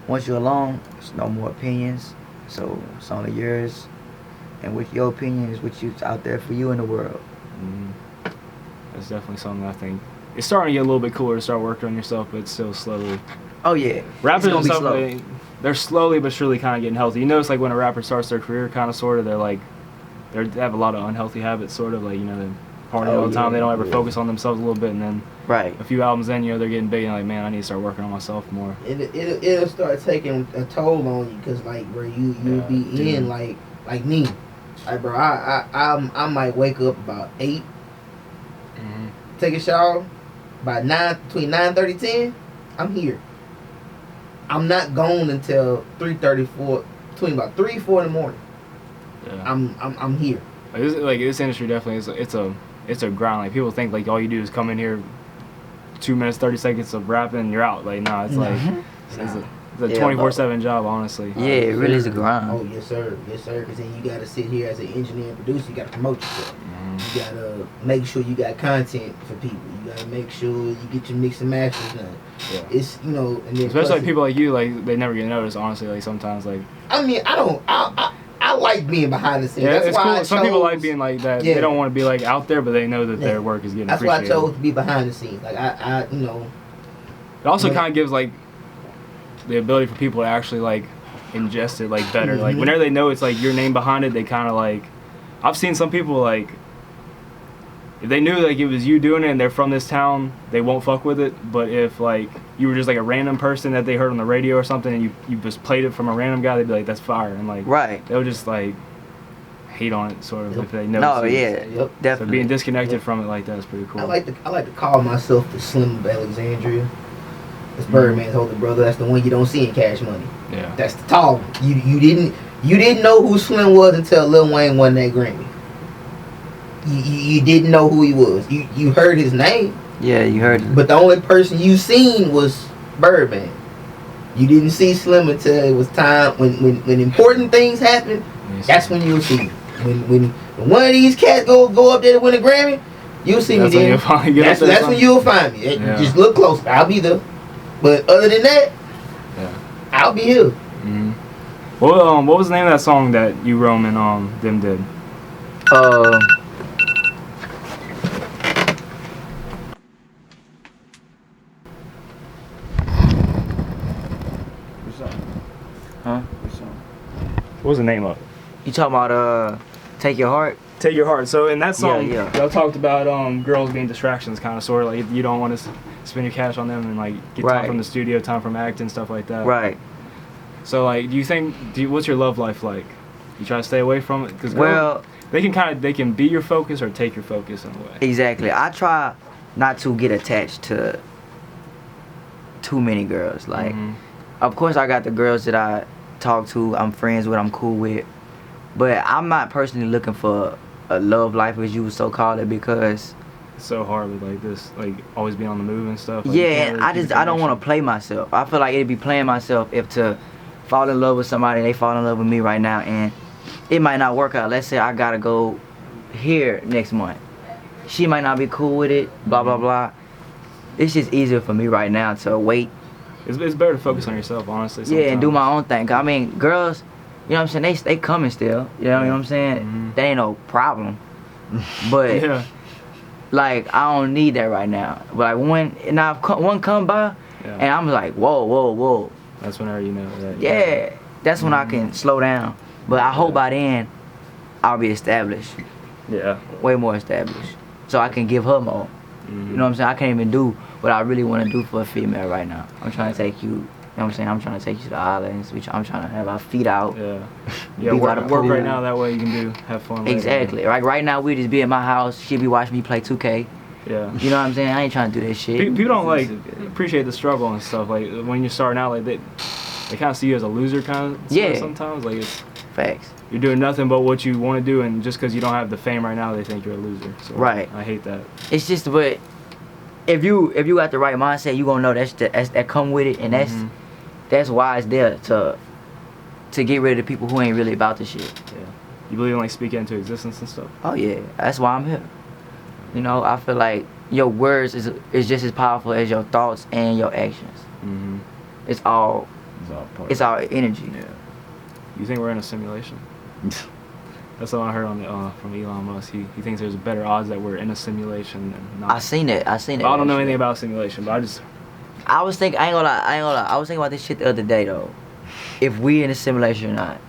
A: once you're alone, there's no more opinions. So it's only yours. And with your opinion is what you out there for you in the world.
E: That's definitely something I think it's starting to get a little bit cooler to start working on yourself, but it's still slowly.
A: Oh yeah.
E: Rappers
A: It's gonna
E: and
A: be
E: stuff,
A: slow.
E: they're slowly but surely kind of getting healthy. You notice like when a rapper starts their career, kind of sort of, they have a lot of unhealthy habits, sort of like, you know, they party all the time. They don't ever focus on themselves a little bit, and then
A: Right.
E: a few albums in, you know, they're getting big and like, man, I need to start working on myself more.
F: It'll start taking a toll on you, because like where you'll be in like me, like bro, I might wake up about 8, take a shower by 9, between 9:30 10, I'm here. I'm not gone until 3:34, between about 3 4 in the morning.
E: Yeah.
F: I'm here.
E: Like this industry definitely is. It's a grind. Like people think like all you do is come in here, 2 minutes 30 seconds of rapping, you're out. Like nah, it's like it's a 24/7 job, honestly.
A: Yeah, it really is a grind.
F: Oh yes sir, because then you gotta sit here as an engineer and producer. You gotta promote yourself. You gotta make sure you got content for people. You gotta make sure you get your mix and masters done.
E: Yeah.
F: It's and then
E: Especially like people like you, like they never get noticed. Honestly, like sometimes like.
F: I mean, I like being behind the scenes.
E: Yeah,
F: that's
E: it's
F: why
E: cool. Some people like being like that.
F: Yeah.
E: They don't want to be like out there, but they know that their work is getting appreciated.
F: That's why I chose to be behind the scenes. Like I
E: It also kind of gives like the ability for people to actually like ingest it like better. Like whenever they know it's like your name behind it, they kind of like. I've seen some people like. If they knew like it was you doing it and they're from this town, they won't fuck with it. But if like you were just like a random person that they heard on the radio or something, and you just played it from a random guy, they'd be like, "That's fire," and like they'll just like hate on it sort of if they know.
A: No, yeah, definitely.
E: So being disconnected from it like that is pretty cool.
F: I like to call myself the Slim of Alexandria. That's Birdman's older brother. That's the one you don't see in Cash Money.
E: Yeah.
F: That's the tall one. You didn't know who Slim was until Lil Wayne won that Grammy. You didn't know who he was. You heard his name.
A: Yeah, you heard it.
F: But the only person you seen was Birdman. You didn't see Slim until it was time when important things happen. That's when you'll see him. When one of these cats go up there to win a Grammy, you'll see me then. That's when you'll find me.
E: Yeah.
F: Just look close. I'll be there. But other than that, I'll be here.
E: Mm-hmm. What was the name of that song that you, Rome, and them did? What was the name of it?
A: You talking about Take Your Heart?
E: Take Your Heart. So in that song,
A: Yeah.
E: y'all talked about girls being distractions, kind of sort of like you don't want to spend your cash on them and like get time from the studio, time from acting, stuff like that.
A: Right.
E: So like, what's your love life like? You try to stay away from it because they can be your focus or take your focus in a way.
A: Exactly. I try not to get attached to too many girls. Like, of course, I got the girls that I talk to, I'm friends with, I'm cool with, but I'm not personally looking for a love life, as you would so call it, because
E: it's so hard with like this, like always being on the move and stuff. Like,
A: yeah, I don't want to play myself. I feel like it'd be playing myself if to fall in love with somebody and they fall in love with me right now, and it might not work out. Let's say I gotta go here next month. She might not be cool with it, blah blah blah. It's just easier for me right now to wait.
E: It's better to focus on yourself, honestly.
A: Sometimes. Yeah, and do my own thing. I mean, girls, you know what I'm saying, they coming still. You know what I'm saying? That ain't no problem. But like, I don't need that right now. But like one come by, and I'm like, whoa.
E: That's whenever you know that.
A: Yeah, that's when I can slow down. But I hope by then I'll be established.
E: Yeah.
A: Way more established. So I can give her more. You know what I'm saying? I can't even do what I really want to do for a female right now. I'm trying to take you, you know what I'm saying? I'm trying to take you to the islands. I'm trying to have our feet out.
E: Yeah, work right now, that way you can have fun.
A: Exactly. Right now we just be in my house. She be watching me play 2K.
E: Yeah.
A: You know what I'm saying? I ain't trying to do that shit.
E: People don't like appreciate the struggle and stuff. Like when you're starting out, like they kind of see you as a loser kind of.
A: Yeah.
E: Sometimes like it's
A: facts.
E: You're doing nothing but what you want to do, and just because you don't have the fame right now, they think you're a loser. So
A: right.
E: I hate that. It's
A: just, but if you got the right mindset, you gonna know that come with it, and that's why it's there to get rid of the people who ain't really about the shit.
E: Yeah. You believe in like speaking into existence and stuff?
A: Oh yeah, that's why I'm here. You know, I feel like your words is just as powerful as your thoughts and your actions. It's all energy.
E: Yeah. You think we're in a simulation? That's what I heard from Elon Musk. He thinks there's better odds that we're in a simulation than not.
A: I seen it.
E: I don't know anything about simulation, but
A: I was thinking. I ain't gonna lie. I was thinking about this shit the other day though. If we in a simulation or not,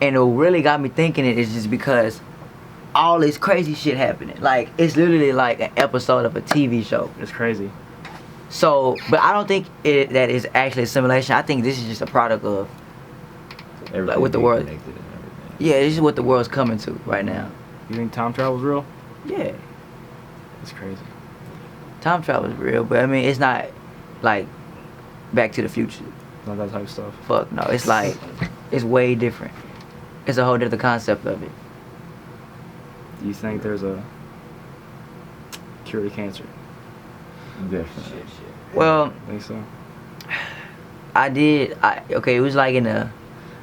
A: and what really got me thinking it is just because all this crazy shit happening. Like it's literally like an episode of a TV show.
E: It's crazy.
A: So, but I don't think that is actually a simulation. I think this is just a product of like what the world. Yeah, this is what the world's coming to right now.
E: You think time travel's real?
A: Yeah.
E: It's crazy.
A: Time travel's real, but I mean, it's not like Back to the Future.
E: Not that type of stuff.
A: Fuck no, it's like, it's way different. It's a whole different concept of it.
E: Do you think there's a cure to cancer?
B: Definitely.
A: Well,
E: I think so.
A: Okay, it was like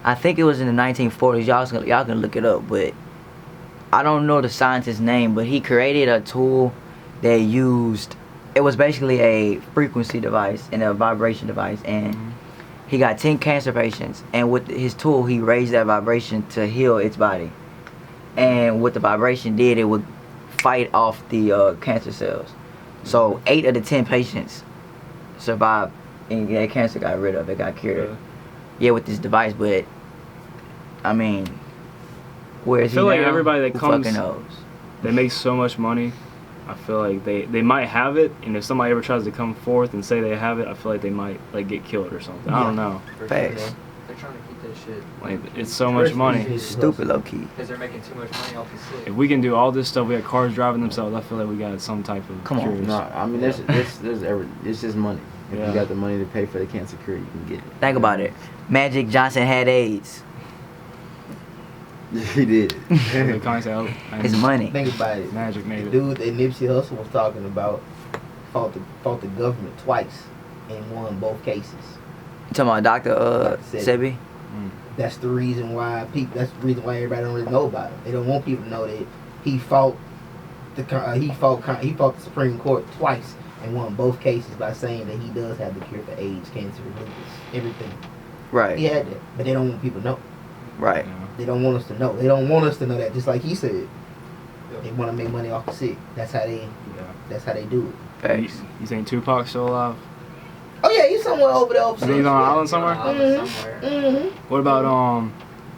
A: I think it was in the 1940s. Y'all can look it up, but I don't know the scientist's name, but he created a tool that used. It was basically a frequency device and a vibration device, and he got 10 cancer patients, and with his tool, he raised that vibration to heal its body. And what the vibration did, it would fight off the cancer cells. So 8 of the 10 patients survived, and that cancer got rid of. It got cured. Yeah, with this device, but I mean, where is he now?
E: I feel like everybody that
A: Who
E: comes,
A: fucking knows?
E: they make so much money. I feel like they might have it, and if somebody ever tries to come forth and say they have it, I feel like they might like get killed or something. I don't know.
A: Facts.
G: They're trying to keep that shit.
E: Like it's so much money.
A: Stupid low key.
G: Because they're making too much money off the sick.
E: If we can do all this stuff, we got cars driving themselves. I feel like we got some type of
A: Come on.
E: cures.
B: No, I mean there's it's just money. If you got the money to pay for the cancer cure, you can get it.
A: Think about it. Magic Johnson had AIDS.
B: He did.
E: They kinda say, oh,
A: It's money.
F: Think about it.
E: Magic made
F: The
E: it.
F: dude that Nipsey Hussle was talking about fought the government twice and won both cases.
A: You talking about Dr.
F: Dr.
A: Sebi?
F: That's the reason why That's the reason why everybody don't really know about him. They don't want people to know that he fought the Supreme Court twice and won both cases by saying that he does have the cure for AIDS, cancer, lupus, everything.
A: Right.
F: He had that, but they don't want people to know.
A: Right.
F: They don't want us to know. They don't want us to know that. Just like he said, they want to make money off the sick. That's how they do it.
A: Facts.
E: You think Tupac's still alive?
F: Oh yeah, he's somewhere over there.
E: You think he's on an island somewhere?
F: Mm-hmm.
E: What about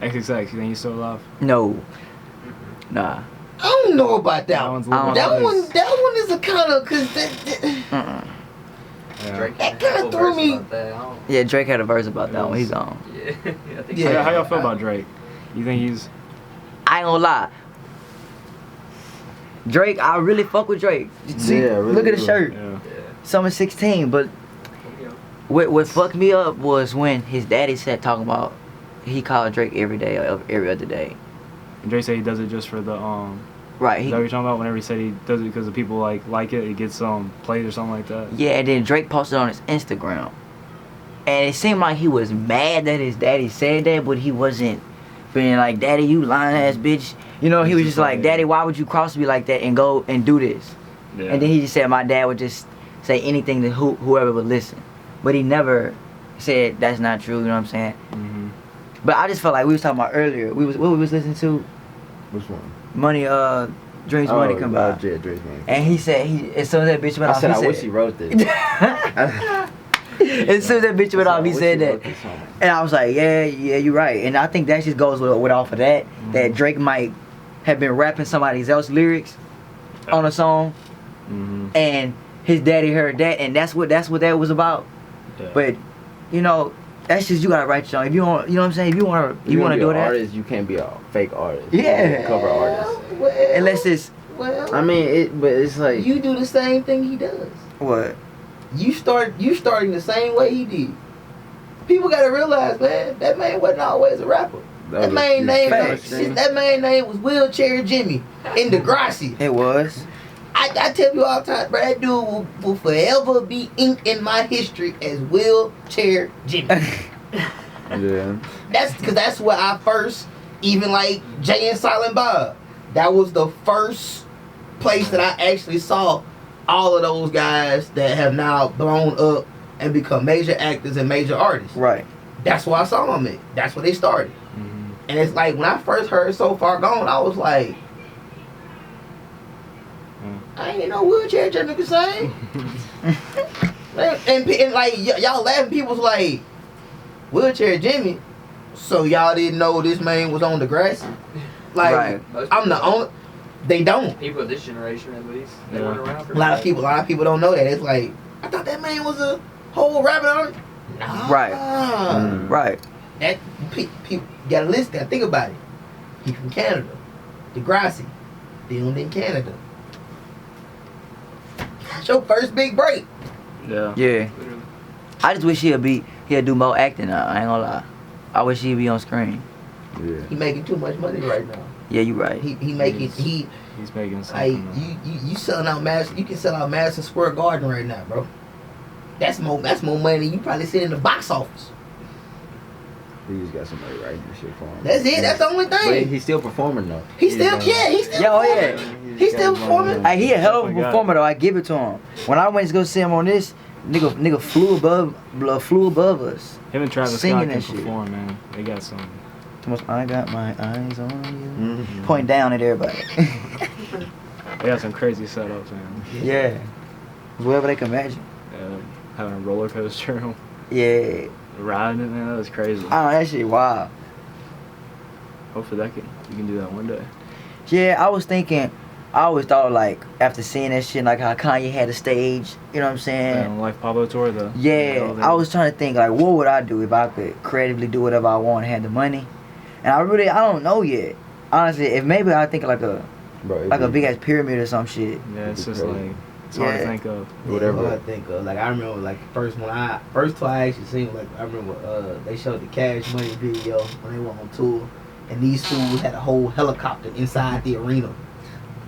E: XXX? You think he's still alive?
A: No. Nah.
F: I don't know about that one.
E: one's
F: That
E: living.
F: one is a kind of cause
E: Yeah.
G: Drake
F: That
G: had a
F: kinda
G: whole
F: threw
G: verse
F: me.
G: about that. I don't-
A: Yeah, Drake had a verse about that one. He's on.
G: Yeah, I think
F: Yeah.
E: How y'all feel about Drake? You think he's?
A: I ain't gonna lie. Drake, I really fuck with Drake. See,
B: Yeah, I really
A: look at the
B: do.
A: shirt.
E: Yeah.
A: Summer 16, but what fucked me up was when his daddy said talking about he called Drake every day or every other day.
E: And Drake said he does it just for the
A: Right.
E: Is that what you're talking about? Whenever he said he does it because the people like it, it gets plays or something like that.
A: Yeah, and then Drake posted on his Instagram. And it seemed like he was mad that his daddy said that, but he wasn't being like, Daddy, you lying ass bitch. You know, he was just like, Daddy, why would you cross me like that and go and do this?
E: Yeah.
A: And then he just said my dad would just say anything to whoever would listen. But he never said that's not true, you know what I'm saying?
E: Mm-hmm.
A: But I just felt like we was talking about earlier. What we was listening to?
B: Which one?
A: Money, Dreams Money come by.
B: Yeah, Dreams Money.
A: And he said, as soon as that bitch went
B: I
A: off,
B: said,
A: he
B: I
A: said,
B: wish he wrote this.
A: as soon as that bitch went off, he said that.
B: This song.
A: And I was like, yeah, you're right. And I think that just goes with off of that, that Drake might have been rapping somebody else's lyrics on a song, and his daddy heard that, and that's what that was about.
E: Yeah.
A: But, you know, that's just, you gotta write your own. If you want, you know what I'm saying? If you wanna
B: If you wanna
A: do
B: be an
A: that,
B: artist, you can't be a fake artist.
A: Yeah.
B: You can't be a cover artist.
A: unless it's,
F: Well,
B: I mean, but it's like
F: you do the same thing he does.
A: what?
F: You starting the same way he did. People gotta realize, man, that man wasn't always a rapper. That man name was Wheelchair Jimmy in Degrassi.
A: It was.
F: I tell you all the time, bro, that dude will forever be inked in my history as Wheelchair Jimmy.
B: Yeah.
F: That's where I first even like Jay and Silent Bob. That was the first place that I actually saw all of those guys that have now blown up and become major actors and major artists.
A: Right.
F: That's where I saw them at. That's where they started.
E: Mm-hmm.
F: And it's like when I first heard So Far Gone, I was like, I ain't no Wheelchair Jimmy can sing. and like y'all laughing, people's like, Wheelchair Jimmy. So y'all didn't know this man was on Degrassi? Like,
A: Right.
F: I'm the only. They don't.
G: People of this generation, at least, they
E: Yeah.
G: went around for
F: A lot of people don't know that. It's like, I thought that man was a whole rabbit artist. Nah.
A: Right. Right.
F: That people gotta listen. Gotta think about it. He from Canada. Degrassi, filmed in Canada. That's your first big break.
E: Yeah.
A: Yeah.
G: Literally.
A: I just wish he'd do more acting now. I ain't gonna lie. I wish he'd be on screen.
B: Yeah.
F: He making too much money right now.
A: Yeah, you right.
F: He making
E: He's making
F: like
E: something.
F: you selling out you can sell out Madison Square Garden right now, bro. That's more money than you probably see in the box office.
B: He just got somebody writing this shit for him.
F: That's it. That's the only
B: But
F: thing.
B: he's still performing though.
F: He's still performing. He's still performing.
A: Hey, he a hell of a performer though. I give it to him. When I went to go see him on this, nigga flew above us.
E: Him and Travis
A: singing
E: Scott can
A: that shit.
E: perform, man. They got some.
A: Too much. I got my eyes on you.
B: Mm-hmm.
A: Point down at everybody.
E: They got some crazy setups, man.
A: Yeah. Whatever they can imagine.
E: Having a roller coaster,
A: Yeah.
E: riding it, man. That was crazy.
A: Oh, that shit wild.
E: Hopefully you can do that one day.
A: Yeah, I was thinking. I always thought like after seeing that shit, like how Kanye had a stage. You know what I'm saying?
E: Life Pablo tour, though.
A: Yeah, I was trying to think like, what would I do if I could creatively do whatever I want and had the money? And I don't know yet. Honestly, if maybe I think like a big ass pyramid or some shit.
E: Yeah, it's just like it's hard to think of.
F: Whatever I think of. Like I remember like first tour I actually seen, like I remember they showed the Cash Money video when they went on tour, and these fools had a whole helicopter inside the arena,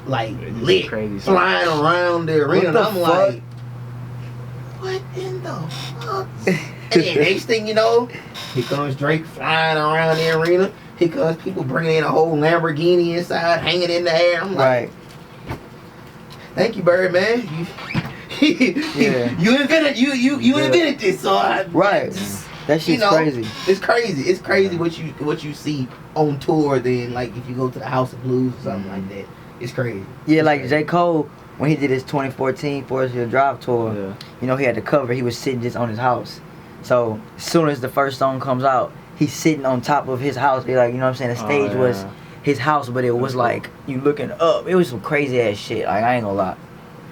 F: like lit,
E: crazy stuff.
F: flying around the arena. And I'm
A: fuck?
F: like, what in the fuck? And then next thing you know, here comes Drake flying around the arena. Here comes people bringing in a whole Lamborghini inside, hanging in the air. I'm like, thank you, Birdman. You invented you invented this, so
A: That shit's crazy.
F: It's crazy. It's crazy what you see on tour. Then like if you go to the House of Blues or something like that, it's crazy.
A: Yeah,
F: it's
A: like
F: crazy.
A: J. Cole when he did his 2014 Forest Hill Drive tour.
E: Yeah.
A: You know he had the cover. He was sitting just on his house. So as soon as the first song comes out, he's sitting on top of his house. He like, you know what I'm saying? The stage was his house, but it was like you looking up. It was some crazy ass shit. Like I ain't gonna lie.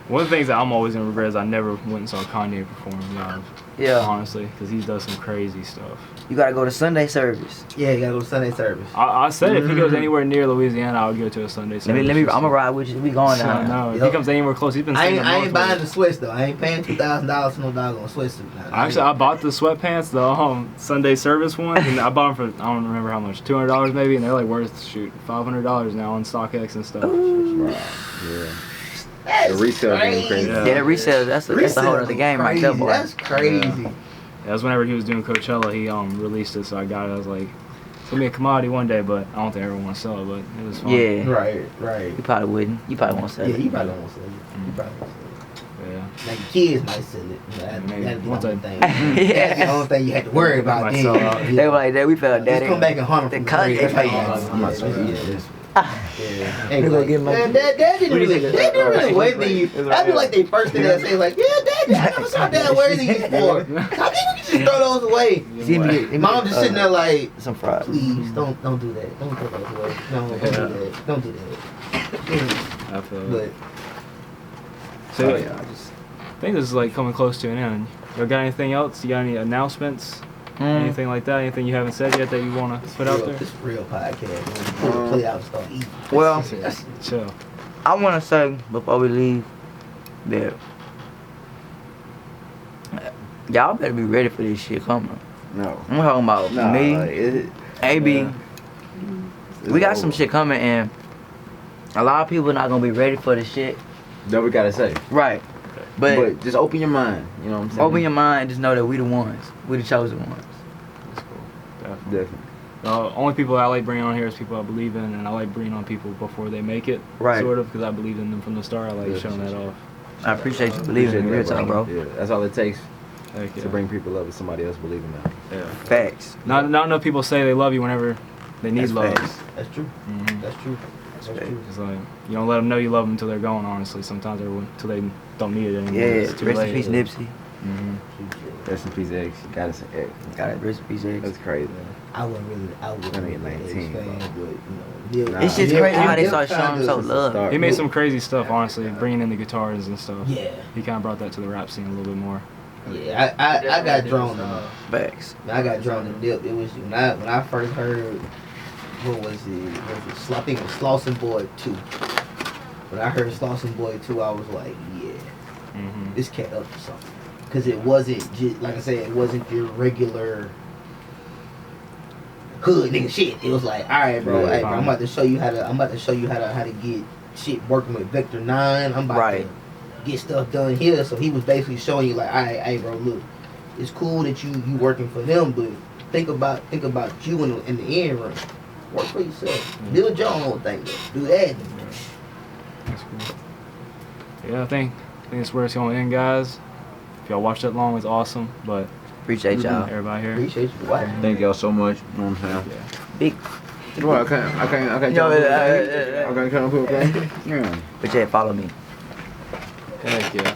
E: One of the things that I'm always gonna regret is I never went and saw Kanye perform live.
A: Yeah.
E: Honestly, because he does some crazy stuff.
A: You gotta go to Sunday service.
F: Yeah, you gotta go to Sunday service.
E: I said if he goes anywhere near Louisiana, I would go to a Sunday service.
A: Let me. I'm gonna ride with you. We going down.
E: No, if he comes anywhere close, he's been.
F: I
E: singing
F: ain't buying
E: Northwest.
F: the sweats though. I ain't paying $2,000 for no doggone sweatsuit.
E: Actually, I bought the sweatpants, the Sunday service ones, and I bought them for I don't remember how much, $200 maybe, and they're like worth $500 now on StockX and stuff.
B: Yeah. The resale game crazy.
A: Yeah, the resale. That's a whole other game right there, boy.
F: That's crazy.
E: Yeah, that was whenever he was doing Coachella. He released it, so I got it. I was like, it's gonna be a commodity one day, but I don't think I ever want to sell it. But it was fun.
A: Yeah.
F: Right.
A: You probably wouldn't. You probably won't sell
F: Yeah,
A: it.
F: you probably won't sell it. You probably won't sell it.
E: Yeah.
F: Like the kids might sell it. That'd be the
E: Once
F: only
E: I-
F: thing. That's the only thing you had to worry about.
E: Might
F: Then.
E: sell out.
A: They were like that. We felt
F: Just
A: that.
F: come back and hunt
A: The
F: them.
A: Kanye
F: Yeah.
B: Hey,
F: Like,
B: get my-
F: man, Dad didn't really wear these. That'd be like they first thing they say, like, yeah, Dad, I never saw Dad wear these before. I think we can just throw those away. Mom just sitting there like,
A: some fries.
F: please don't do that. Don't throw those away. No, don't do that. Don't do that.
E: I feel
F: But
E: it. So I think this is like coming close to an end. You got anything else? You got any announcements? Anything like that? Anything you haven't said yet that you want to put out there?
F: This real podcast. Man. Play out and start eating.
A: Well,
E: Chill.
A: I want to say before we leave that y'all better be ready for this shit coming.
B: No.
A: I'm talking about me, AB. We got some shit coming, and a lot of people not gonna be ready for the shit.
B: That we gotta say.
A: Right. But
B: just open your mind. You know what I'm saying?
A: open your mind and just know that we the ones. We the chosen ones.
E: That's cool.
B: Definitely.
E: Only people I like bringing on here is people I believe in, and I like bringing on people before they make it.
A: Right.
E: Sort of, because I believe in them from the start. I like showing that off.
A: I appreciate you believing in me, real talk, bro.
B: Yeah, that's all it takes
E: Heck yeah.
B: to bring people up. Is somebody else believing that.
E: Yeah.
A: Facts.
E: Not enough people say they love you whenever they need
A: That's
E: love.
A: facts.
F: That's true.
E: Mhm.
F: That's true.
E: It's like you don't let them know you love them until they're gone. Honestly, sometimes until they don't need it anymore.
A: Yeah,
E: It's too
A: rest
E: late.
A: in peace, Nipsey.
B: Rest in peace, X. You gotta say X.
A: Got it, rest in peace, X.
B: That's crazy.
F: I wouldn't really
B: mean,
F: be an
B: 19,
F: fan,
B: bro.
F: but you know,
B: Nah.
A: It's just
F: Nip-
A: crazy how they
F: Nip
A: start showing
F: kinda-
A: so love.
E: He made some crazy stuff, honestly, bringing in the guitars and stuff.
F: Yeah,
E: He kind of brought that to the rap scene a little bit more.
F: yeah. I got drawn to him.
A: Facts.
F: I got drawn to Dip. It was when I first heard what was it? I think it was Slauson Boy 2. When I heard Slauson Boy 2, I was like, yeah,
E: Mm-hmm.
F: this cat up to something. Because it wasn't just like I said, it wasn't your regular hood nigga shit. It was like, all right, bro,
E: Right,
F: hey, bro, I'm about to show you how to get shit working with Vector 9. I'm about to get stuff done here. So he was basically showing you like, all right, hey, bro, look, it's cool that you working for them, but think about you in the end run. Work for yourself. Build your own thing. Do that.
E: That's cool. Yeah, I think that's where it's going to end, guys. If y'all watched that long, it's awesome. But
A: Appreciate y'all.
E: everybody here.
F: Appreciate you. What?
H: Thank y'all so much. You know what I'm saying?
A: Big.
H: What? I can't.
A: Yo,
H: I can't come up here, okay? Yeah.
A: But yeah, follow me.
E: Heck yeah.